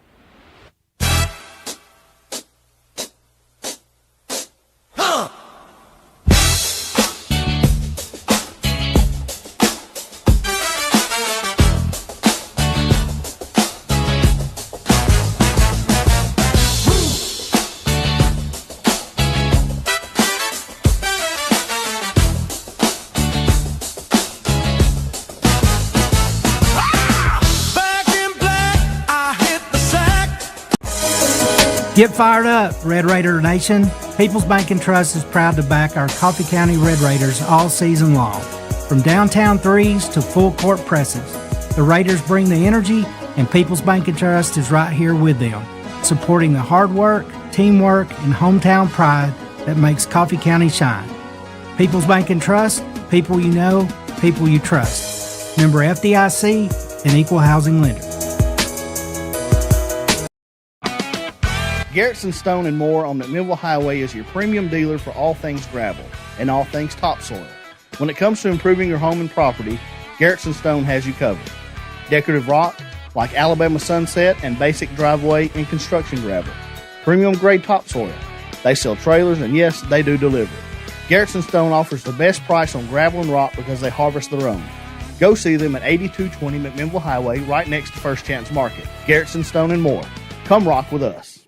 Get fired up, Red Raider Nation. People's Bank and Trust is proud to back our Coffee County Red Raiders all season long. From downtown threes to full court presses, the Raiders bring the energy, and People's Bank and Trust is right here with them, supporting the hard work, teamwork, and hometown pride that makes Coffee County shine. People's Bank and Trust, people you know, people you trust. Member FDIC, an equal housing lender. Garrettson Stone and More on McMinnville Highway is your premium dealer for all things gravel and all things topsoil. When it comes to improving your home and property, Garrettson Stone has you covered. Decorative rock like Alabama Sunset and basic driveway and construction gravel. Premium grade topsoil. They sell trailers, and yes, they do deliver. Garrettson Stone offers the best price on gravel and rock because they harvest their own. Go see them at 8220 McMinnville Highway right next to First Chance Market. Garrettson Stone and More. Come rock with us.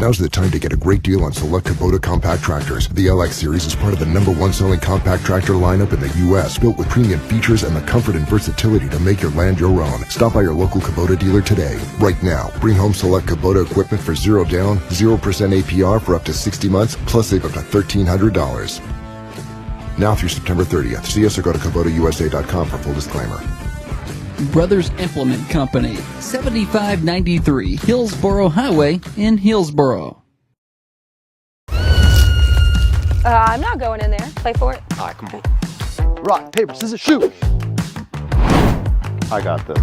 Now's the time to get a great deal on select Kubota compact tractors. The LX series is part of the #1 selling compact tractor lineup in the U.S., built with premium features and the comfort and versatility to make your land your own. Stop by your local Kubota dealer today. Right now, bring home select Kubota equipment for 0 down, 0% APR for up to 60 months, plus save up to $1,300. Now through September 30th. See us or go to KubotaUSA.com for full disclaimer. Brothers Implement Company, 7593 Hillsboro Highway in Hillsboro. I'm not going in there. Play for it. All right, come on. Rock, paper, scissors, shoot. I got this.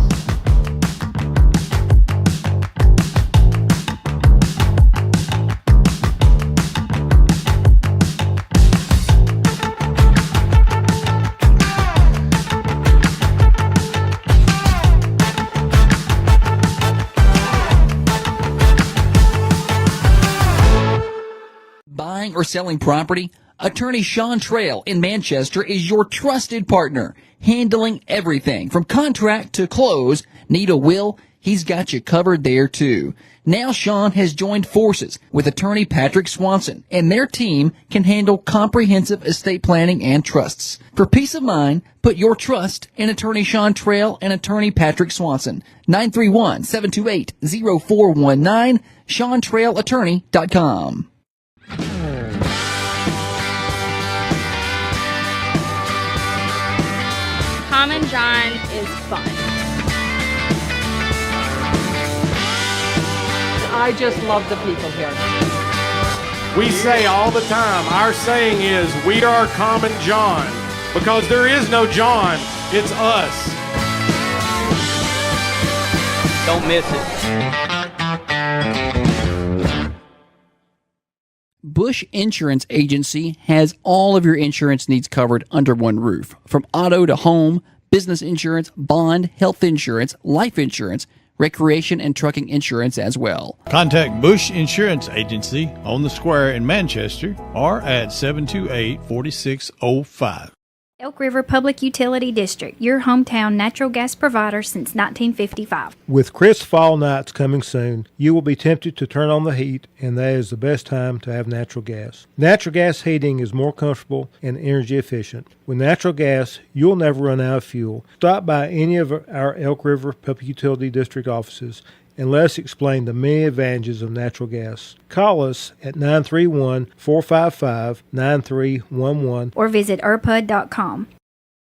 Buying or selling property? Attorney Sean Trail in Manchester is your trusted partner, handling everything from contract to close. Need a will? He's got you covered there too. Now Sean has joined forces with attorney Patrick Swanson, and their team can handle comprehensive estate planning and trusts. For peace of mind, put your trust in attorney Sean Trail and attorney Patrick Swanson. 931-728-0419, SeanTrailAttorney.com. Tom and John is fun. I just love the people here. We say all the time, our saying is, we are Common John. Because there is no John, it's us. Don't miss it. Bush Insurance Agency has all of your insurance needs covered under one roof. From auto to home, business insurance, bond, health insurance, life insurance, recreation and trucking insurance as well. Contact Bush Insurance Agency on the square in Manchester or at 728-4605. Elk River Public Utility District, your hometown natural gas provider since 1955. With crisp fall nights coming soon, you will be tempted to turn on the heat, and that is the best time to have natural gas. Natural gas heating is more comfortable and energy efficient. With natural gas, you'll never run out of fuel. Stop by any of our Elk River Public Utility District offices and let us explain the many advantages of natural gas. Call us at 931-455-9311 or visit irpud.com.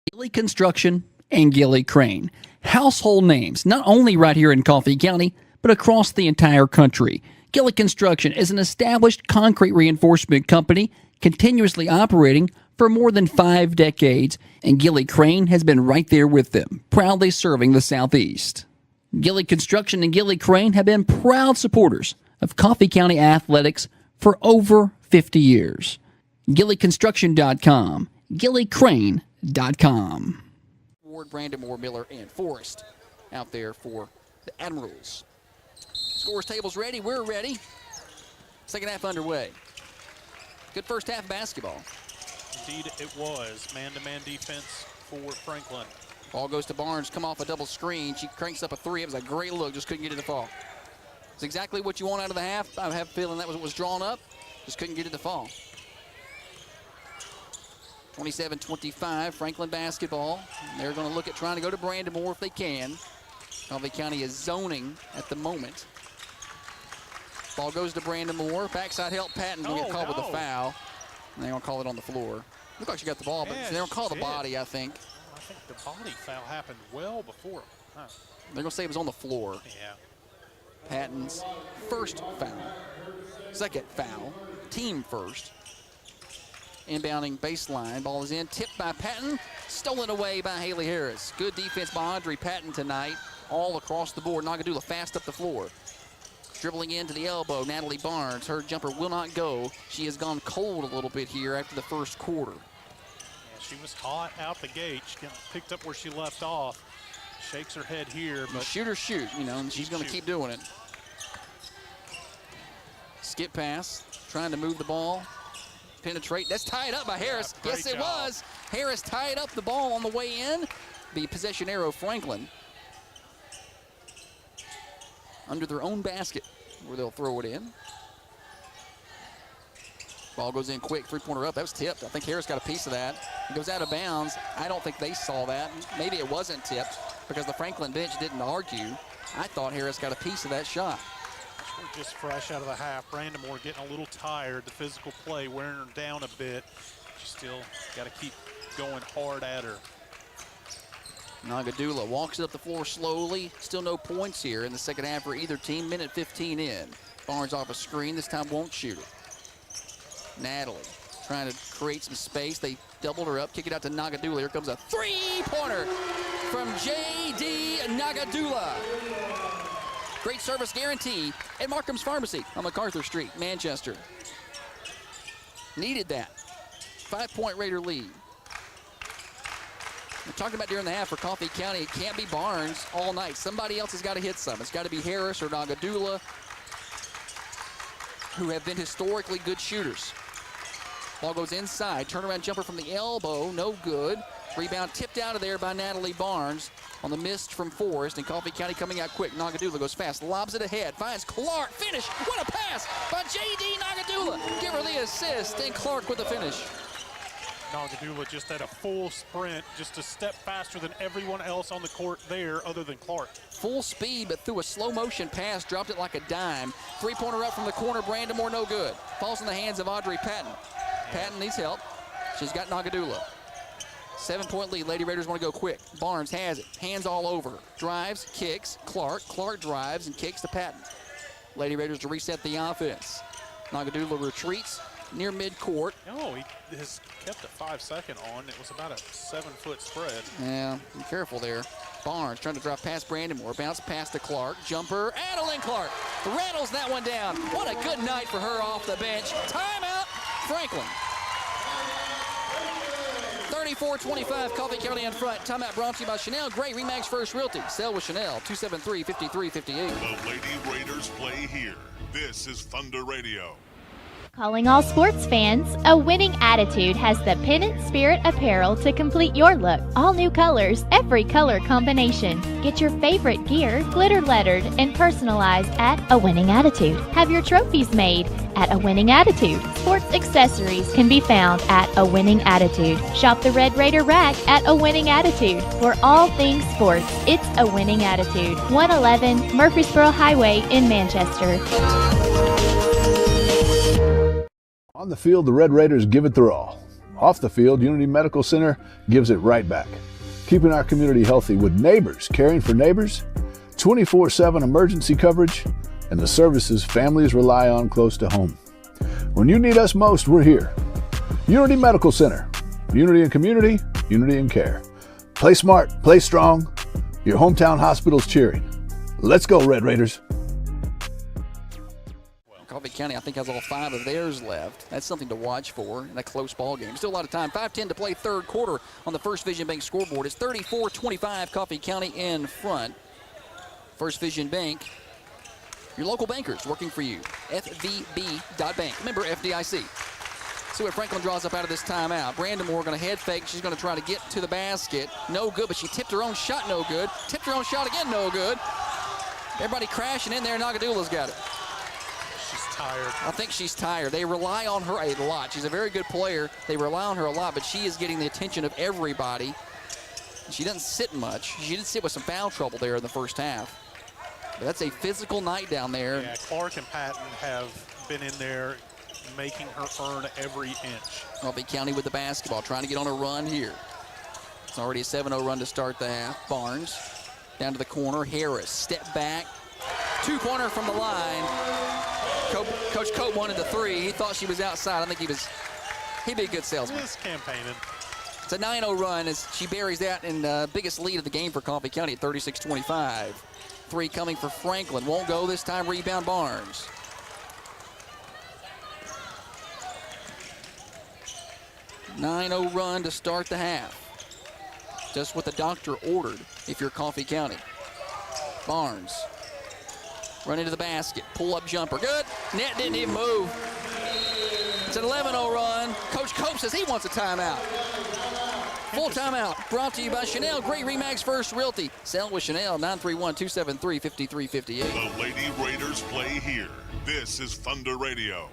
Gilley Construction and Gilley Crane. Household names, not only right here in Coffee County, but across the entire country. Gilley Construction is an established concrete reinforcement company continuously operating for more than 5 decades, and Gilley Crane has been right there with them, proudly serving the Southeast. Gilley Construction and Gilley Crane have been proud supporters of Coffee County athletics for over 50 years. GilleyConstruction.com, GilleyCrane.com. Ward, Brandon Moore, Miller, and Forrest out there for the Admirals. Scores table's ready. We're ready. Second half underway. Good first half basketball. Indeed it was. Man-to-man defense for Franklin. Ball goes to Barnes, come off a double screen. She cranks up a three. It was a great look, just couldn't get it to fall. It's exactly what you want out of the half. I have a feeling that was what was drawn up. Just couldn't get it to fall. 27-25, Franklin basketball. They're going to look at trying to go to Brandon Moore if they can. Coffee County is zoning at the moment. Ball goes to Brandon Moore. Backside help, Patton will get called with a foul. And they're going to call it on the floor. Looked like she got the ball, but they're going to call the body, I think. I think the body foul happened well before. Huh. They're going to say it was on the floor. Yeah. Patton's first foul. Second foul. Team first. Inbounding baseline. Ball is in. Tipped by Patton. Stolen away by Haley Harris. Good defense by Audrey Patton tonight. All across the board. Nagadula fast up the floor. Dribbling into the elbow. Natalie Barnes. Her jumper will not go. She has gone cold a little bit here after the first quarter. She was hot out the gate. She picked up where she left off. Shakes her head here. But shoot or shoot, you know, and she's going to keep doing it. Skip pass, trying to move the ball. Penetrate. That's tied up by Harris. Yes, it was. Harris tied up the ball on the way in. The possession arrow, Franklin. Under their own basket where they'll throw it in. Ball goes in quick, three-pointer up. That was tipped. I think Harris got a piece of that. It goes out of bounds. I don't think they saw that. Maybe it wasn't tipped because the Franklin bench didn't argue. I thought Harris got a piece of that shot. We're just fresh out of the half. Brandon Moore getting a little tired. The physical play wearing her down a bit. She still got to keep going hard at her. Nagadula walks it up the floor slowly. Still no points here in the second half for either team. Minute 15 in. Barnes off a screen. This time won't shoot it. Natalie trying to create some space. They doubled her up. Kick it out to Nagadula. Here comes a three-pointer from J.D. Nagadula. Great service guarantee at Markham's Pharmacy on MacArthur Street, Manchester. Needed that. 5-point Raider lead. We're talking about during the half for Coffee County. It can't be Barnes all night. Somebody else has got to hit some. It's got to be Harris or Nagadula, who have been historically good shooters. Ball goes inside. Turnaround jumper from the elbow. No good. Rebound tipped out of there by Natalie Barnes on the missed from Forrest. And Coffee County coming out quick. Nagadula goes fast. Lobs it ahead. Finds Clark. Finish. What a pass by J.D. Nagadula. Give her the assist. And Clark with the finish. Nagadula just had a full sprint, just a step faster than everyone else on the court there other than Clark. Full speed, but through a slow motion pass, dropped it like a dime. Three-pointer up from the corner. Brandon Moore, no good. Falls in the hands of Audrey Patton. Patton needs help. She's got Nagadula. 7-point lead. Lady Raiders want to go quick. Barnes has it. Hands all over. Drives, kicks. Clark drives and kicks to Patton. Lady Raiders to reset the offense. Nagadoula retreats near midcourt. Oh, he has kept a 5-second on. It was about a 7-foot spread. Yeah, be careful there. Barnes trying to drive past Brandon-Moore. Bounce pass to Clark. Jumper. Adeline Clark rattles that one down. What a good night for her off the bench. Timeout, Franklin. 34-25, Coffee County in front. Timeout brought to you by Chanel Gray Remax First Realty. Sell with Chanel, 273-5358. The Lady Raiders play here. This is Thunder Radio. Calling all sports fans, a winning attitude has the Pennant Spirit apparel to complete your look. All new colors, every color combination. Get your favorite gear glitter lettered and personalized at A Winning Attitude. Have your trophies made at A Winning Attitude. Sports accessories can be found at A Winning Attitude. Shop the Red Raider rack at A Winning Attitude. For all things sports, it's A Winning Attitude. 111 Murfreesboro Highway in Manchester. On the field, the Red Raiders give it their all. Off the field, Unity Medical Center gives it right back. Keeping our community healthy with neighbors caring for neighbors, 24/7 emergency coverage, and the services families rely on close to home. When you need us most, we're here. Unity Medical Center. Unity in community, unity in care. Play smart, play strong. Your hometown hospital's cheering. Let's go, Red Raiders. Coffee County, I think, has all 5 of theirs left. That's something to watch for in a close ball game. Still a lot of time. 5:10 to play third quarter on the First Vision Bank scoreboard. It's 34-25, Coffee County in front. First Vision Bank, your local bankers working for you. FVB.bank. Remember, FDIC. See what Franklin draws up out of this timeout. Brandon Moore going to head fake. She's going to try to get to the basket. No good, but she tipped her own shot, no good. Tipped her own shot again, no good. Everybody crashing in there. Nagadoula's got it. Tired. I think she's tired. They rely on her a lot. She's a very good player. They rely on her a lot, but she is getting the attention of everybody. She doesn't sit much. She did sit with some foul trouble there in the first half. But that's a physical night down there. Yeah, Clark and Patton have been in there making her earn every inch. Coffee County with the basketball, trying to get on a run here. It's already a 7-0 run to start the half. Barnes down to the corner. Harris, step back. 2-pointer from the line. Coach Cope wanted the 3. He thought she was outside. I think he'd be a good salesman. He's campaigning. It's a 9-0 run as she buries that in the biggest lead of the game for Coffee County at 36-25. 3 coming for Franklin. Won't go this time. Rebound Barnes. .9-0 run to start the half. Just what the doctor ordered if you're Coffee County. Barnes. Run into the basket. Pull-up jumper. Good. Net didn't even move. It's an 11-0 run. Coach Cope says he wants a timeout. Full timeout. Brought to you by Chanel Gray Remax First Realty. Sell with Chanel, 931-273-5358. The Lady Raiders play here. This is Thunder Radio.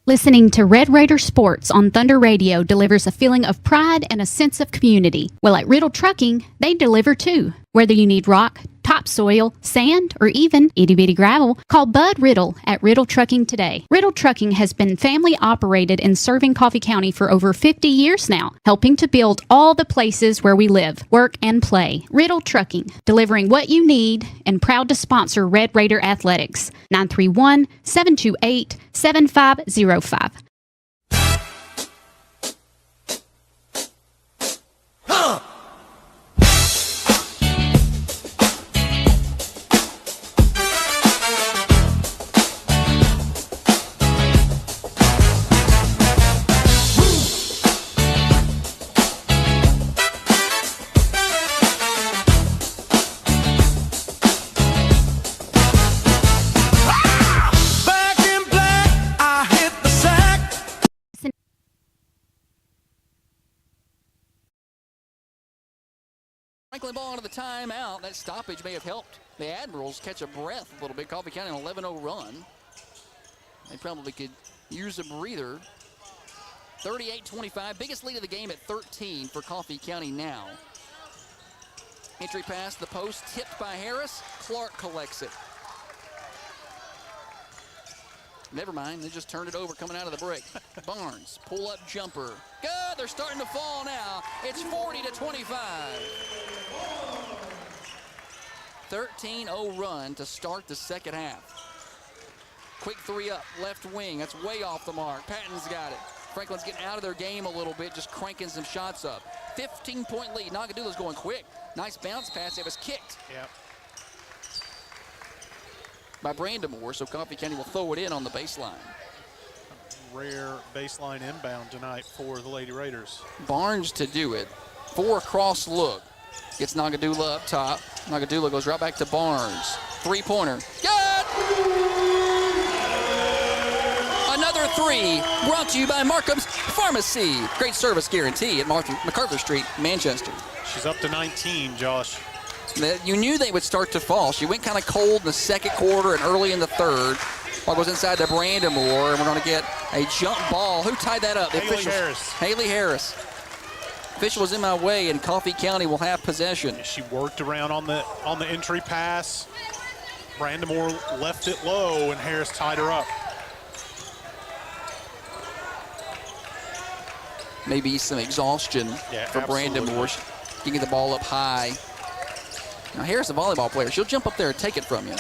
Listening to Red Raider Sports on Thunder Radio delivers a feeling of pride and a sense of community. Well, at Riddle Trucking, they deliver too. Whether you need rock, topsoil, sand, or even itty-bitty gravel, call Bud Riddle at Riddle Trucking today. Riddle Trucking has been family operated and serving Coffee County for over 50 years now, helping to build all the places where we live, work, and play. Riddle Trucking, delivering what you need and proud to sponsor Red Raider Athletics. 931-728-7505. Franklin ball into the timeout. That stoppage may have helped the Admirals catch a breath a little bit. Coffee County an 11-0 run. They probably could use a breather. 38-25, biggest lead of the game at 13 for Coffee County now. Entry pass to the post, tipped by Harris. Clark collects it. Never mind, they just turned it over coming out of the break. Barnes, pull-up jumper. Good, they're starting to fall now. It's 40-25. 13-0 run to start the second half. Quick three up, left wing. That's way off the mark. Patton's got it. Franklin's getting out of their game a little bit, just cranking some shots up. 15-point lead. Nagadula's going quick. Nice bounce pass. It was kicked. Yep. By Brandamore, so Coffee County will throw it in on the baseline. Rare baseline inbound tonight for the Lady Raiders. Barnes to do it. 4 cross look. Gets Nagadula up top. Nagadula goes right back to Barnes. Three-pointer. Good! Another three, brought to you by Markham's Pharmacy. Great service guarantee at MacArthur Street, Manchester. She's up to 19, Josh. You knew they would start to fall. She went kind of cold in the second quarter and early in the third. Ball goes inside to Brandamore, and we're going to get a jump ball. Who tied that up? Haley Harris. Official was in my way, and Coffee County will have possession. She worked around on the entry pass. Brandamore left it low, and Harris tied her up. Maybe some exhaustion for Brandamore. She can get the ball up high. Now, Harris, a volleyball player. She'll jump up there and take it from you.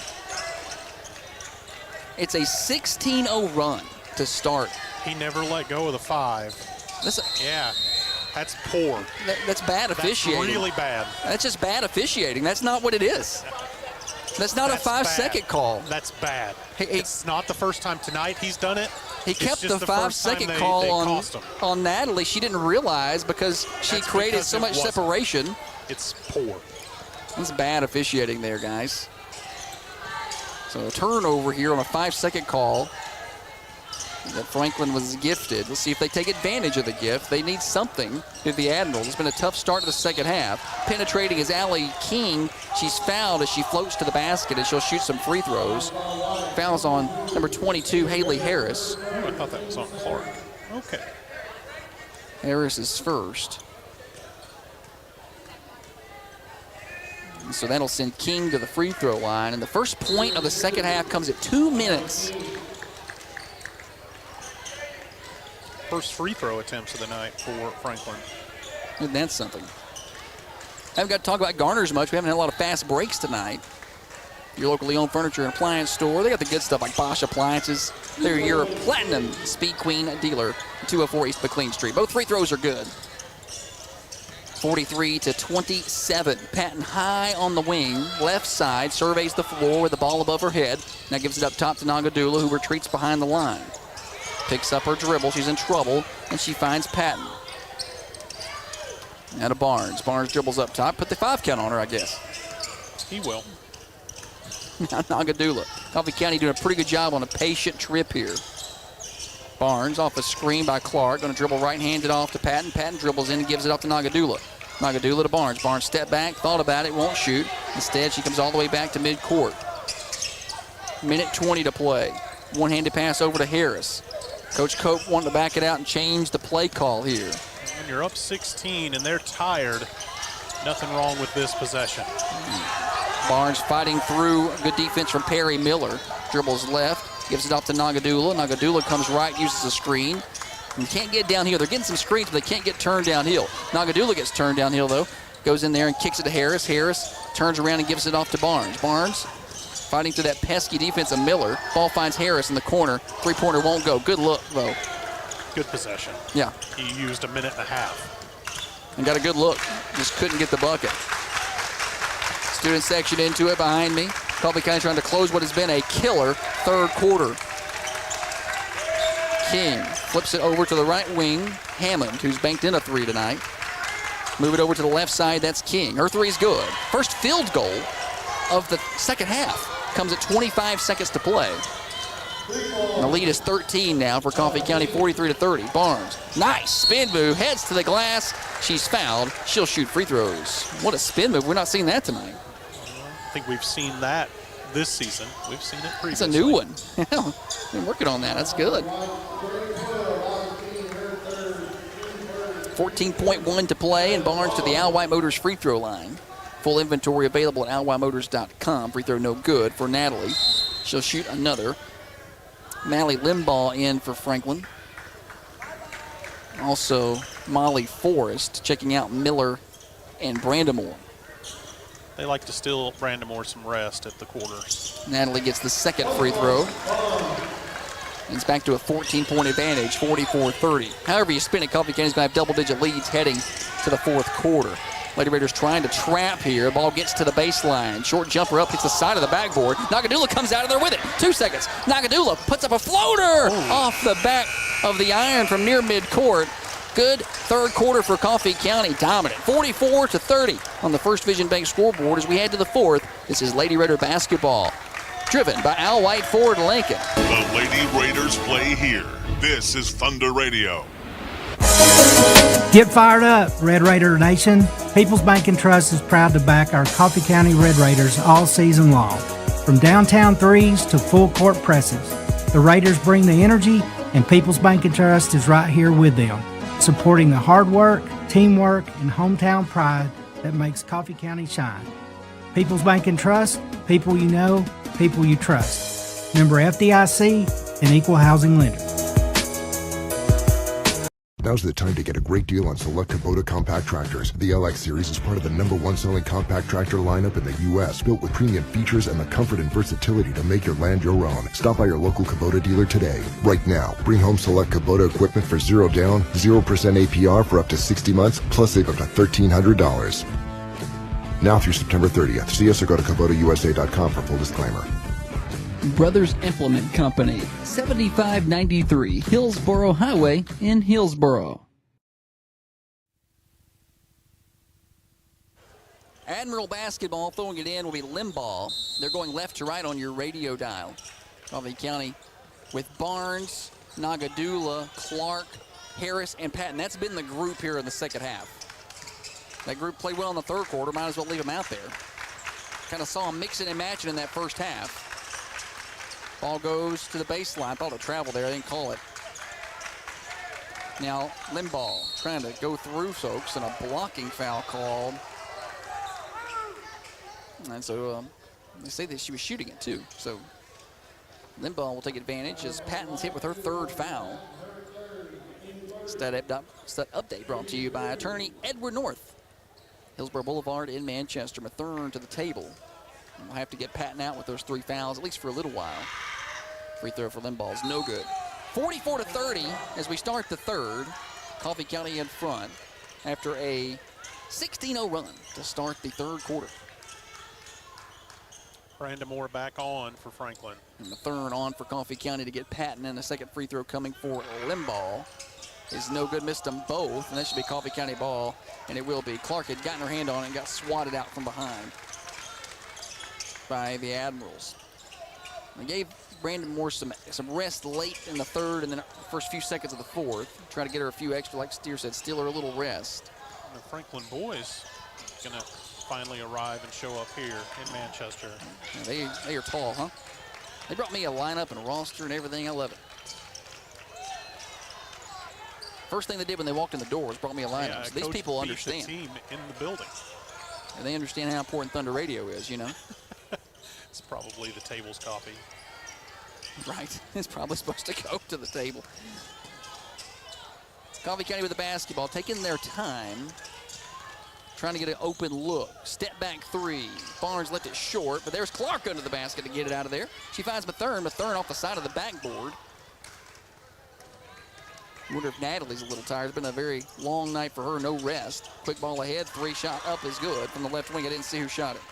It's a 16-0 run to start. He never let go of the 5. Yeah, that's poor. That's bad officiating. That's really bad. That's just bad officiating. That's not what it is. That's not a 5-second call. That's bad. It's not the first time tonight he's done it. He kept the 5-second call on Natalie. She didn't realize because she created so much separation. It's poor. It's bad officiating there, guys. So a turnover here on a 5-second call that Franklin was gifted. We'll see if they take advantage of the gift. They need something to the Admirals. It's been a tough start to the second half. Penetrating is Allie King. She's fouled as she floats to the basket, and she'll shoot some free throws. Fouls on number 22, Haley Harris. I thought that was on Clark. Okay. Harris is first. So that'll send King to the free throw line. And the first point of the second half comes at 2 minutes. First free throw attempts of the night for Franklin. And that's something. I haven't got to talk about Garner's much. We haven't had a lot of fast breaks tonight. Your locally owned furniture and appliance store. They got the good stuff like Bosch Appliances. They're your platinum Speed Queen dealer, 204 East McLean Street. Both free throws are good. 43-27. Patton high on the wing, left side, surveys the floor with the ball above her head. Now gives it up top to Nagadula, who retreats behind the line. Picks up her dribble. She's in trouble, and she finds Patton. Now to Barnes. Barnes dribbles up top. Put the 5 count on her, I guess. He will. Now Nagadula. Coffee County doing a pretty good job on a patient trip here. Barnes off a screen by Clark. Going to dribble right-handed off to Patton. Patton dribbles in and gives it off to Nagadula. Nagadula to Barnes. Barnes step back, thought about it, won't shoot. Instead, she comes all the way back to midcourt. Minute 20 to play. One-handed pass over to Harris. Coach Cope wanted to back it out and change the play call here. When you're up 16 and they're tired, nothing wrong with this possession. Barnes fighting through. Good defense from Perry Miller. Dribbles left, gives it off to Nagadula. Nagadula comes right, uses a screen. And can't get downhill. They're getting some screens, but they can't get turned downhill. Nagadula gets turned downhill, though. Goes in there and kicks it to Harris. Harris turns around and gives it off to Barnes. Barnes fighting through that pesky defense of Miller. Ball finds Harris in the corner. Three-pointer won't go. Good look, though. Good possession. Yeah. He used a minute and a half. And got a good look. Just couldn't get the bucket. Student section into it behind me. Coffee County trying to close what has been a killer third quarter. King flips it over to the right wing. Hammond, who's banked in a 3 tonight. Move it over to the left side. That's King. Her 3's good. First field goal of the second half comes at 25 seconds to play. The lead is 13 now for Coffee County, 43-30. Barnes, nice spin move, heads to the glass. She's fouled. She'll shoot free throws. What a spin move. We're not seeing that tonight. I think we've seen that this season. We've seen it previously. It's a new one. Been working on that. That's good. 14.1 to play, and Barnes to the Al White Motors free throw line. Full inventory available at alwhitemotors.com. Free throw no good for Natalie. She'll shoot another Mally Limbaugh in for Franklin. Also, Molly Forrest checking out Miller and Brandamore. They like to steal Brandamore some rest at the quarters. Natalie gets the second free throw. And it's back to a 14-point advantage, 44-30. However you spin it, Coffee County's going to have double-digit leads heading to the fourth quarter. Lady Raiders trying to trap here. Ball gets to the baseline. Short jumper up, hits the side of the backboard. Nagadula comes out of there with it. 2 seconds. Nagadula puts up a floater off the back of the iron from near midcourt. Good third quarter for Coffee County. Dominant. 44-30 on the First Vision Bank scoreboard as we head to the fourth. This is Lady Raider basketball. Driven by Al White Ford Lincoln. The Lady Raiders play here. This is Thunder Radio. Get fired up, Red Raider Nation. People's Bank and Trust is proud to back our Coffee County Red Raiders all season long. From downtown threes to full court presses, the Raiders bring the energy, and People's Bank and Trust is right here with them, supporting the hard work, teamwork, and hometown pride that makes Coffee County shine. People's Bank and Trust, people you know, people you trust. Member FDIC, an equal housing lender. Now's the time to get a great deal on select Kubota compact tractors. The LX series is part of the #1 selling compact tractor lineup in the U.S., built with premium features and the comfort and versatility to make your land your own. Stop by your local Kubota dealer today. Right now, bring home select Kubota equipment for 0 down, 0% APR for up to 60 months, plus save up to $1,300. Now through September 30th. See us or go to KubotaUSA.com for full disclaimer. Brothers Implement Company, 7593 Hillsboro Highway in Hillsboro. Admiral basketball throwing it in will be Limbaugh. They're going left to right on your radio dial. Coffee County with Barnes, Nagadula, Clark, Harris, and Patton. That's been the group here in the second half. That group played well in the third quarter. Might as well leave them out there. Kind of saw them mixing and matching in that first half. Ball goes to the baseline. Thought it traveled there. They didn't call it. Now Limbaugh trying to go through folks and a blocking foul called. And so they say that she was shooting it too. So Limbaugh will take advantage as Patton's hit with her third foul. Stat update brought to you by attorney Edward North. Hillsborough Boulevard in Manchester. Mathern to the table. And we'll have to get Patton out with those 3 fouls, at least for a little while. Free throw for Limbaugh is no good. 44-30 as we start the third. Coffee County in front after a 16-0 run to start the third quarter. Brandamore back on for Franklin. And Mathern on for Coffee County to get Patton, and the second free throw coming for Limbaugh is no good. Missed them both, and that should be Coffee County ball, and it will be. Clark had gotten her hand on it and got swatted out from behind by the Admirals. They gave Brandamore some rest late in the third and then the first few seconds of the fourth. Try to get her a few extra, like Steer said, steal her a little rest. The Franklin boys going to finally arrive and show up here in Manchester. Yeah, they are tall, huh? They brought me a lineup and a roster and everything. I love it. First thing they did when they walked in the door was brought me a lineup. Yeah, so these people understand. The team in the building. And they understand how important Thunder Radio is, you know. It's probably the table's copy. Right. It's probably supposed to go to the table. Coffee County with the basketball, taking their time, trying to get an open look. Step back three. Barnes left it short, but there's Clark under the basket to get it out of there. She finds Mathern. Mathern off the side of the backboard. Wonder if Natalie's a little tired. It's been a very long night for her, no rest. Quick ball ahead, 3-shot up is good from the left wing. I didn't see who shot it.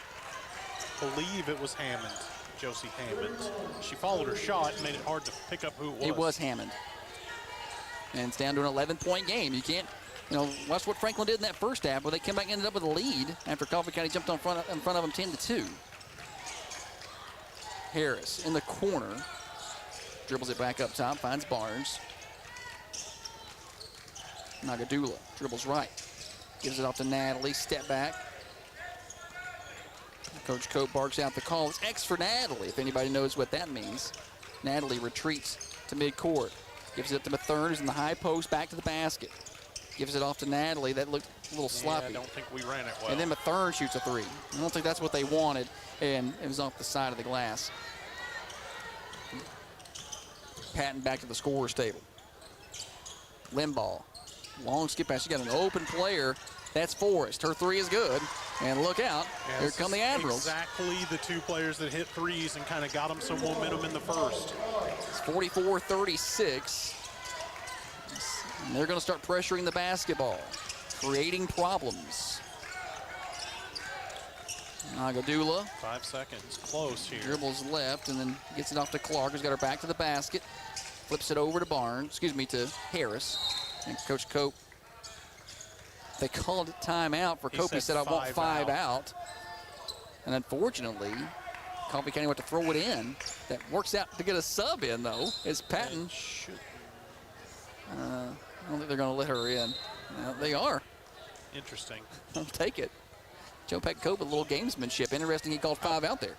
Believe it was Hammond, Josie Hammond. She followed her shot and made it hard to pick up who it was. It was Hammond. And it's down to an 11-point game. You can't, watch what Franklin did in that first half, where they came back and ended up with a lead after Coffee County jumped in front of them 10-2. Harris in the corner. Dribbles it back up top, finds Barnes. Nagadula dribbles right. Gives it off to Natalie, step back. Coach Cope barks out the call. It's X for Natalie, if anybody knows what that means. Natalie retreats to midcourt. Gives it to Mathern, who's in the high post, back to the basket. Gives it off to Natalie. That looked a little sloppy. I don't think we ran it well. And then Mathern shoots a three. I don't think that's what they wanted, and it was off the side of the glass. Patton back to the scorer's table. Limbaugh, long skip pass. She got an open player. That's Forrest. Her three is good. And look out. Yeah, here come the Admirals. Exactly the two players that hit threes and kind of got them some momentum in the first. It's 44-36. And they're going to start pressuring the basketball, creating problems. Nagadula. 5 seconds, close here. Dribbles left and then gets it off to Clark, who's got her back to the basket. Flips it over to to Harris. And Coach Cope, they called it timeout for Cope. He said, I want 5 out. And unfortunately, Coffee County went to throw it in. That works out to get a sub in, though, is Patton. I don't think they're going to let her in. No, they are. Interesting. I'll take it. Joe Peck Cope with a little gamesmanship. Interesting he called 5 out there.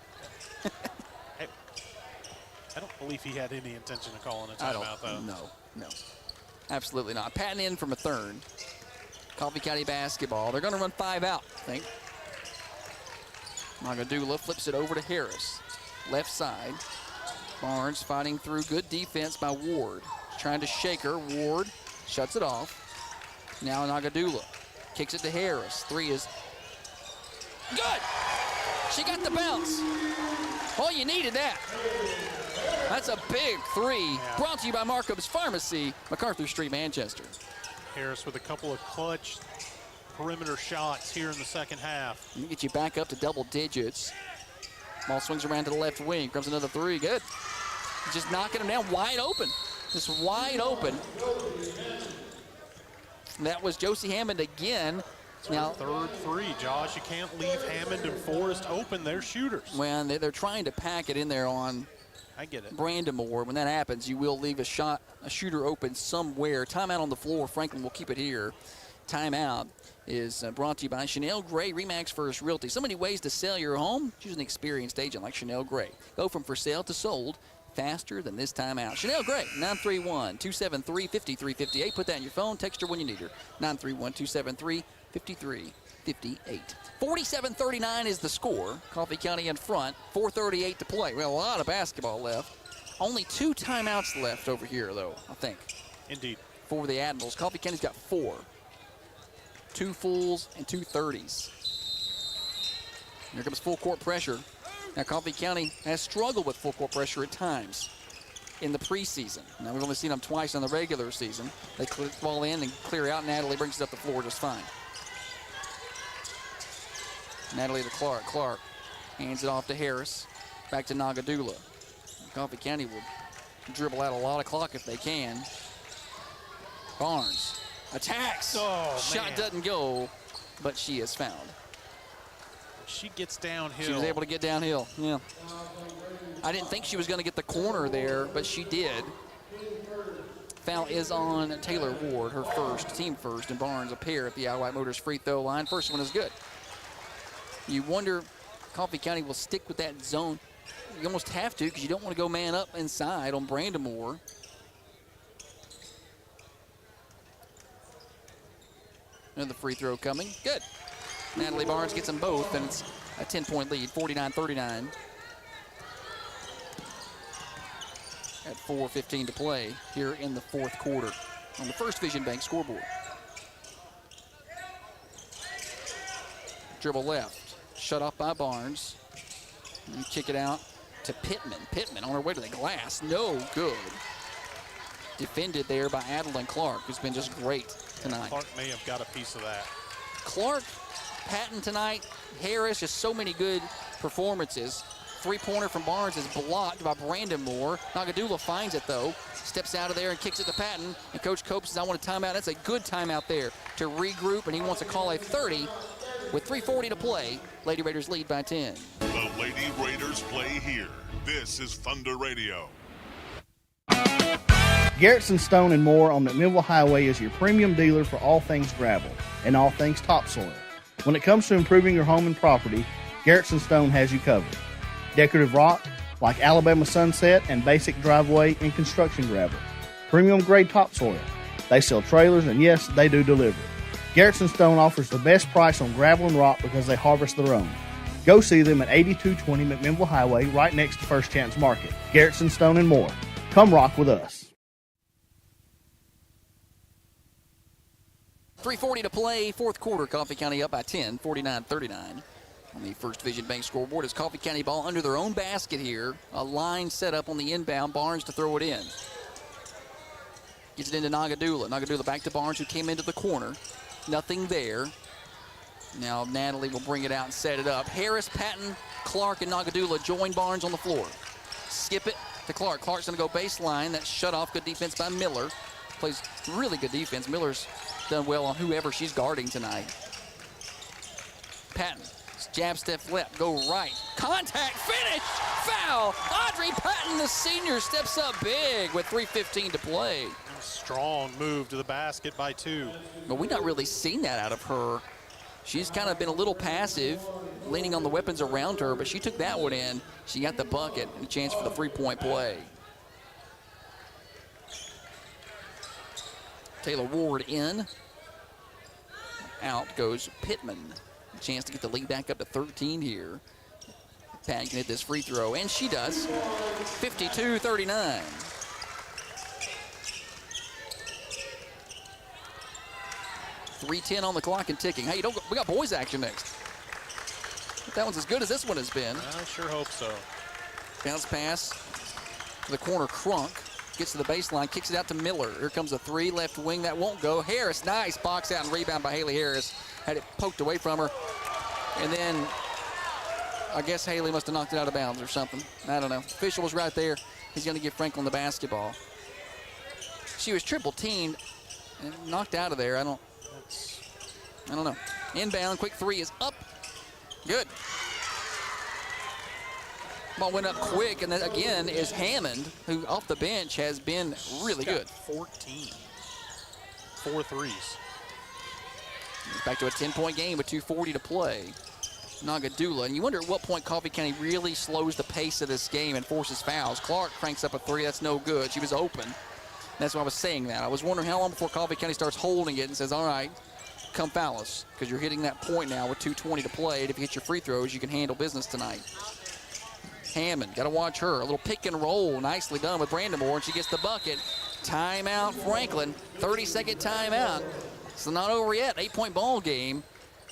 I don't believe he had any intention of calling a timeout, though. No. Absolutely not. Patton in from a third. Coffee County basketball. They're going to run 5 out, I think. Nagadula flips it over to Harris. Left side. Barnes fighting through. Good defense by Ward. Trying to shake her. Ward shuts it off. Now Nagadula kicks it to Harris. 3 is good. She got the bounce. Oh, you needed that. That's a big 3. Yeah. Brought to you by Markham's Pharmacy, MacArthur Street, Manchester. Harris with a couple of clutch perimeter shots here in the second half. Let me get you back up to double digits. Ball swings around to the left wing. Comes another 3. Good. Just knocking him down wide open. Just wide open. That was Josie Hammond again. Now, third 3, Josh. You can't leave Hammond and Forrest open. They're shooters. When they're trying to pack it in there on I get it. Brandamore. When that happens, you will leave a shooter open somewhere. Timeout on the floor. Franklin will keep it here. Timeout is brought to you by Chanel Gray, RE/MAX First Realty. So many ways to sell your home. Choose an experienced agent like Chanel Gray. Go from for sale to sold faster than this timeout. Chanel Gray, 931-273-5358. Put that in your phone. Text her when you need her. 931-273-5358. 47-39 is the score. Coffee County in front. 4:38 to play. We have a lot of basketball left. Only 2 timeouts left over here, though, I think. Indeed. For the Admirals. Coffee County's got 4. 2 fulls and 2 30s. Here comes full court pressure. Now, Coffee County has struggled with full court pressure at times in the preseason. Now, we've only seen them twice in the regular season. They fall in and clear out. Natalie brings it up the floor just fine. Natalie to Clark. Clark hands it off to Harris. Back to Nagadula. Coffee County will dribble out a lot of clock if they can. Barnes attacks. Oh, shot man. doesn't go, but she is fouled. She gets downhill. She was able to get downhill, yeah. I didn't think she was going to get the corner there, but she did. Foul is on Taylor Ward, her first, team first, and Barnes a pair at the White Motors free throw line. First one is good. You wonder if Coffee County will stick with that zone. You almost have to because you don't want to go man up inside on Brandamore. Another free throw coming. Good. Natalie Barnes gets them both, and it's a 10-point lead, 49-39. At 4:15 to play here in the fourth quarter on the First Vision Bank scoreboard. Dribble left, shut off by Barnes. And kick it out to Pittman. Pittman on her way to the glass, no good. Defended there by Adeline Clark, who's been just great tonight. Clark may have got a piece of that. Clark, Patton tonight, Harris, just so many good performances. Three-pointer from Barnes is blocked by Brandamore. Nagadula finds it, though. Steps out of there and kicks it to Patton. And Coach Cope says, I want a timeout. That's a good timeout there to regroup, and he wants to call a 30 with 3:40 to play. Lady Raiders lead by 10. The Lady Raiders play here. This is Thunder Radio. Garrettson Stone and More on McMinnville Highway is your premium dealer for all things gravel and all things topsoil. When it comes to improving your home and property, Garrettson Stone has you covered. Decorative rock like Alabama Sunset and basic driveway and construction gravel. Premium grade topsoil. They sell trailers, and yes, they do deliver. Garrettson Stone offers the best price on gravel and rock because they harvest their own. Go see them at 8220 McMinnville Highway right next to First Chance Market. Garrettson Stone and More. Come rock with us. 3:40 to play, fourth quarter. Coffee County up by 10, 49-39. On the First Division Bank scoreboard is Coffee County ball under their own basket here. A line set up on the inbound. Barnes to throw it in. Gets it into Nagadula. Nagadula back to Barnes, who came into the corner. Nothing there. Now Natalie will bring it out and set it up. Harris, Patton, Clark, and Nagadula join Barnes on the floor. Skip it to Clark. Clark's going to go baseline. That's shut off. Good defense by Miller. Plays really good defense. Miller's done well on whoever she's guarding tonight. Patton. Jab step left, go right. Contact, finish, foul. Audrey Patton, the senior, steps up big with 3:15 to play. Strong move to the basket by 2. But we've not really seen that out of her. She's kind of been a little passive, leaning on the weapons around her, but she took that one in. She got the bucket and a chance for the 3-point play. Taylor Ward in. Out goes Pittman. A chance to get the lead back up to 13 here. Patton can hit this free throw, and she does. 52-39. .310 on the clock and ticking. Hey, we got boys action next. If that one's as good as this one has been. I sure hope so. Bounce pass to the corner. Crunk gets to the baseline, kicks it out to Miller. Here comes a 3, left wing. That won't go. Harris, nice box out and rebound by Haley Harris. Had it poked away from her. And then I guess Haley must have knocked it out of bounds or something. I don't know. Official was right there. He's going to give Franklin the basketball. She was triple teamed and knocked out of there. I don't know. Inbound, quick 3 is up. Good. Ball went up quick, and then again is Hammond, who off the bench has been really good. 14. 4 threes. Back to a 10-point game with 2:40 to play. Nagadula, and you wonder at what point Coffee County really slows the pace of this game and forces fouls. Clark cranks up a 3. That's no good. She was open. That's why I was saying that. I was wondering how long before Coffee County starts holding it and says, all right, come foul us, because you're hitting that point now with 2:20 to play. And if you hit your free throws, you can handle business tonight. Hammond, got to watch her. A little pick and roll, nicely done with Brandamore, and she gets the bucket. Timeout, Franklin. 30-second timeout. It's not over yet. 8-point ball game.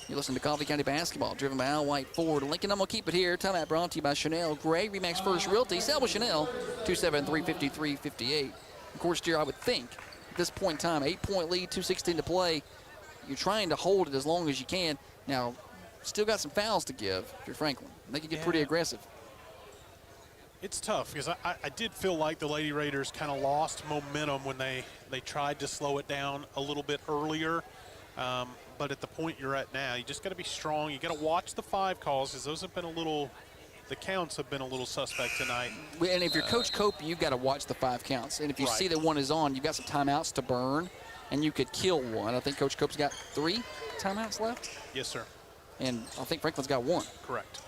You listen to Coffee County Basketball, driven by Al White Ford. Lincoln, I'm going to keep it here. Timeout brought to you by Chanel Gray, Remax First Realty. Sell with Chanel, 273-5358. Of course, dear, I would think at this point in time, 8-point lead, 2:16 to play. You're trying to hold it as long as you can. Now, still got some fouls to give if you're Franklin. They can get pretty aggressive. It's tough because I did feel like the Lady Raiders kind of lost momentum when they tried to slow it down a little bit earlier. But at the point you're at now, you just got to be strong. You got to watch the 5 calls because those have been the counts have been a little suspect tonight. And if you're Coach Cope, you've got to watch the 5 counts. And if you see that one is on, you've got some timeouts to burn, and you could kill one. I think Coach Cope's got 3 timeouts left. Yes, sir. And I think Franklin's got 1. Correct.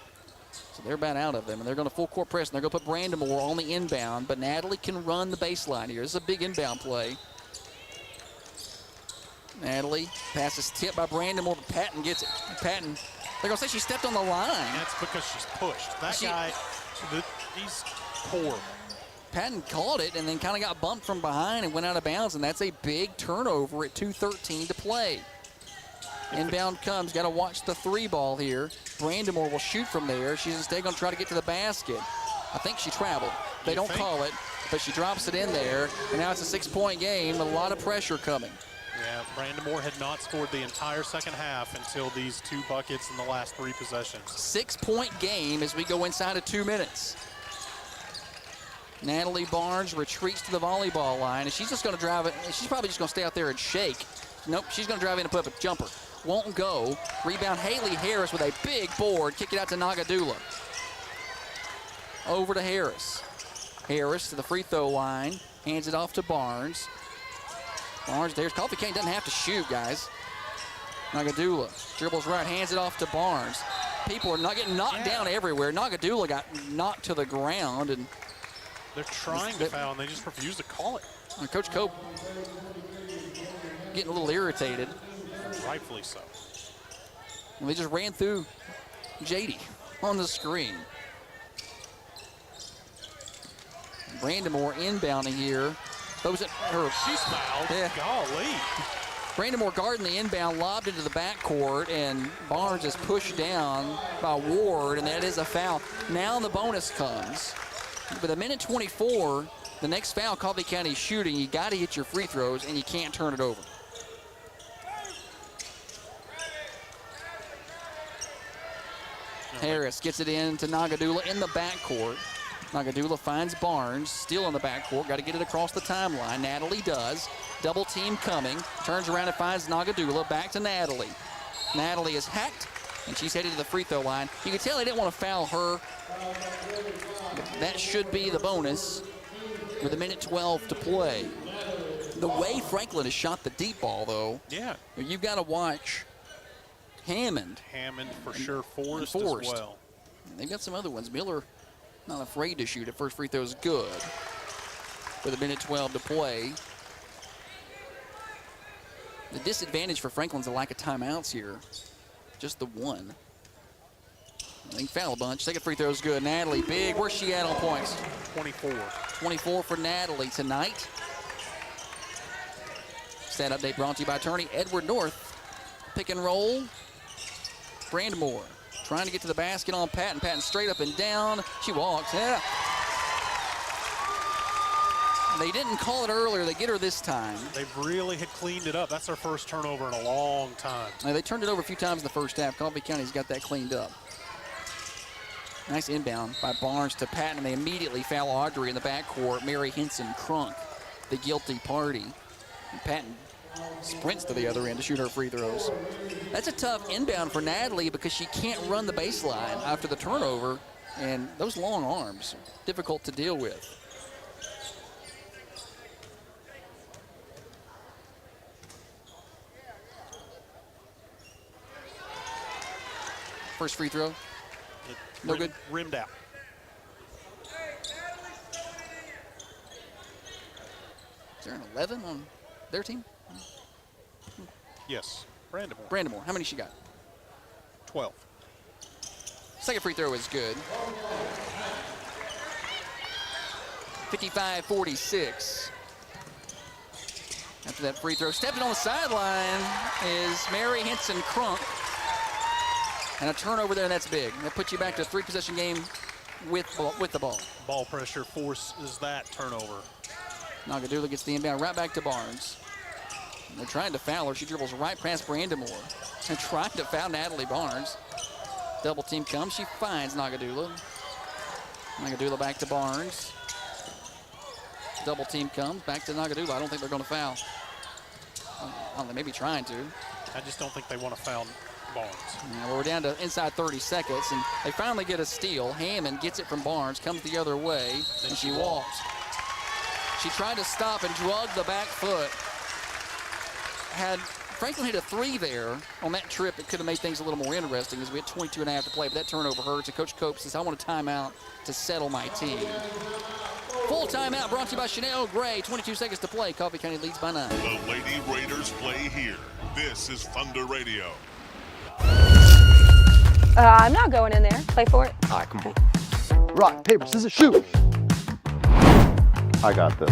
So they're about out of them, and they're going to full court press, and they're going to put Brandamore on the inbound, but Natalie can run the baseline here. This is a big inbound play. Natalie passes tip by Brandamore, but Patton gets it. Patton, they're going to say she stepped on the line. That's because she's pushed. That guy, he's poor. Patton caught it and then kind of got bumped from behind and went out of bounds, and that's a big turnover at 2:13 to play. Inbound comes, got to watch the 3 ball here. Brandamore will shoot from there. She's instead going to try to get to the basket. I think she traveled. They don't call it, but she drops it in there, and now it's a 6-point game, a lot of pressure coming. Yeah, Brandamore had not scored the entire second half until these 2 buckets in the last 3 possessions. 6-point game as we go inside of 2 minutes. Natalie Barnes retreats to the volleyball line, and she's just going to drive it. She's probably just going to stay out there and shake. Nope, she's going to drive in and put up a jumper. Won't go. Rebound, Haley Harris with a big board. Kick it out to Nagadula. Over to Harris. Harris to the free throw line. Hands it off to Barnes. Barnes, there's Coffee County doesn't have to shoot, guys. Nagadula dribbles right, hands it off to Barnes. People are not getting knocked down everywhere. Nagadula got knocked to the ground, and they're trying to foul, and they just refuse to call it. Coach Cope getting a little irritated. Rightfully so. And they just ran through JD on the screen. Brandamore inbounding here. Those at her. She's fouled. Yeah. Golly. Brandamore guarding the inbound, lobbed into the backcourt, and Barnes is pushed down by Ward, and that is a foul. Now the bonus comes. With a minute 24, the next foul, Coffee County shooting. You got to hit your free throws, and you can't turn it over. Harris gets it in to Nagadula in the backcourt. Nagadula finds Barnes, still in the backcourt. Got to get it across the timeline. Natalie does. Double team coming. Turns around and finds Nagadula. Back to Natalie. Natalie is hacked, and she's headed to the free throw line. You can tell they didn't want to foul her. That should be the bonus with a minute 12 to play. The way Franklin has shot the deep ball, though, yeah, you've got to watch Hammond. Hammond for sure. Forrest as well. And they've got some other ones. Miller not afraid to shoot it. First free throw is good. With a minute 12 to play. The disadvantage for Franklin's a lack of timeouts here. Just the one. I think foul a bunch. Second free throw is good. Natalie, big. Where's she at on points? 24. 24 for Natalie tonight. Stat update brought to you by attorney Edward North. Pick and roll. Brandamore trying to get to the basket on Patton. Patton straight up and down. She walks. Yeah. They didn't call it earlier. They get her this time. They really had cleaned it up. That's their first turnover in a long time. They turned it over a few times in the first half. Coffee County's got that cleaned up. Nice inbound by Barnes to Patton. They immediately foul Audrey in the backcourt. Mary Henson Crunk, the guilty party. And Patton sprints to the other end to shoot her free throws. That's a tough inbound for Natalie because she can't run the baseline after the turnover, and those long arms, difficult to deal with. First free throw. No good. Rimmed out. Is there an 11 on their team? Yes. Brandamore. Brandamore. How many she got? 12. Second free throw is good. 55-46. After that free throw, stepping on the sideline is Mary Henson Crunk. And a turnover there, and that's big. That puts you back to a three-possession game with the ball. Ball pressure forces that turnover. Nagadula gets the inbound right back to Barnes. And they're trying to foul her. She dribbles right past Brandamore. They're trying to foul Natalie Barnes. Double team comes. She finds Nagadula. Nagadula back to Barnes. Double team comes. Back to Nagadula. I don't think they're going to foul. They may be trying to. I just don't think they want to foul Barnes. Yeah, well, we're down to inside 30 seconds, and they finally get a steal. Hammond gets it from Barnes, comes the other way, and she walks. She tried to stop and drug the back foot. Had Franklin hit a three there on that trip, it could have made things a little more interesting as we had 22 and a half to play, but that turnover hurts. And Coach Cope says, I want a timeout to settle my team. Full timeout brought to you by Chanel Gray. 22 seconds to play. Coffee County leads by 9. The Lady Raiders play here. This is Thunder Radio. I'm not going in there. Play for it. All right, come on. Rock, paper, scissors, shoot. I got this.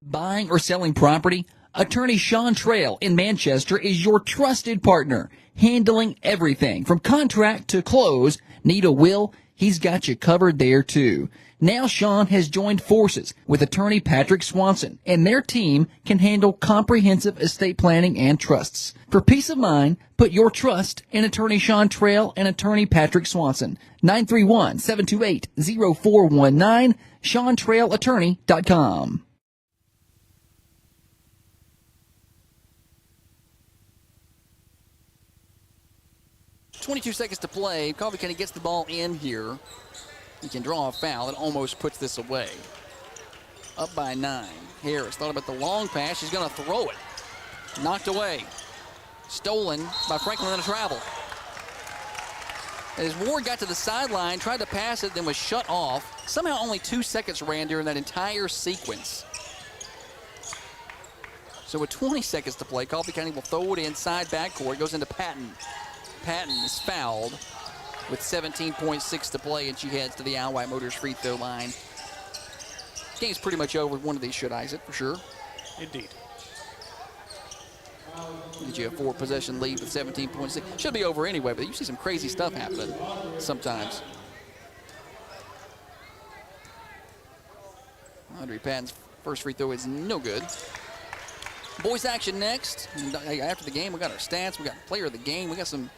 Buying or selling property? Attorney Sean Trail in Manchester is your trusted partner, handling everything from contract to close. Need a will? He's got you covered there too. Now Sean has joined forces with attorney Patrick Swanson, and their team can handle comprehensive estate planning and trusts. For peace of mind, put your trust in attorney Sean Trail and attorney Patrick Swanson. 931-728-0419, SeanTrailAttorney.com. 22 seconds to play. Coffee County gets the ball in here. He can draw a foul. It almost puts this away. Up by 9. Harris thought about the long pass. She's going to throw it. Knocked away. Stolen by Franklin on a travel. As Ward got to the sideline, tried to pass it, then was shut off. Somehow only 2 seconds ran during that entire sequence. So with 20 seconds to play, Coffee County will throw it inside backcourt. It goes into Patton. Patton is fouled with 17.6 to play, and she heads to the Al White Motors free throw line. Game's pretty much over. One of these should ice it for sure. Indeed. Get you a 4-possession lead with 17.6. Should be over anyway, but you see some crazy stuff happening sometimes. Audrey Patton's first free throw is no good. Boys action next. And after the game, we got our stats. We got player of the game. We got some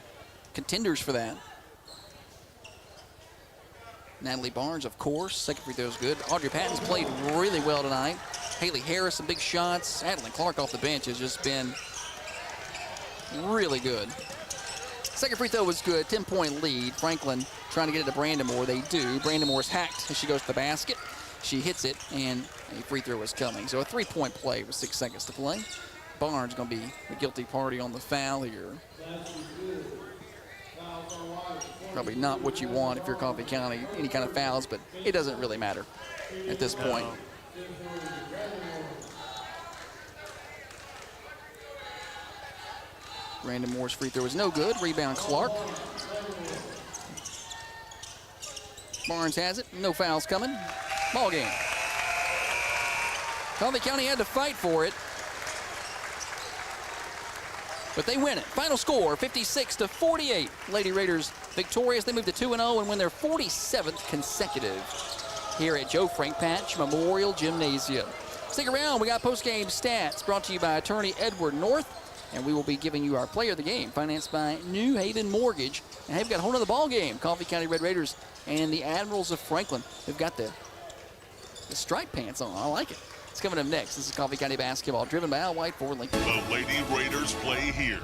contenders for that. Natalie Barnes, of course. Second free throw is good. Audrey Patton's played really well tonight. Haley Harris, some big shots. Adeline Clark off the bench has just been really good. Second free throw was good. 10-point lead. Franklin trying to get it to Brandamore. They do. Brandamore hacked as she goes to the basket. She hits it, and a free throw is coming. So a 3-point play with 6 seconds to play. Barnes going to be the guilty party on the foul here. Probably not what you want if you're Coffee County, any kind of fouls, but it doesn't really matter at this point. Brandon Moore's free throw is no good. Rebound Clark. Barnes has it. No fouls coming. Ball game. Coffee County had to fight for it, but they win it. Final score, 56-48. Lady Raiders victorious. They move to 2-0 and win their 47th consecutive here at Joe Frank Patch Memorial Gymnasium. Stick around. We got post-game stats brought to you by attorney Edward North, and we will be giving you our player of the game, financed by New Haven Mortgage. And hey, we've got hold of the ball game. Coffee County Red Raiders and the Admirals of Franklin. They've got the stripe pants on. I like it. It's coming up next. This is Coffee County basketball, driven by Al White for Lincoln. The Lady Raiders play here.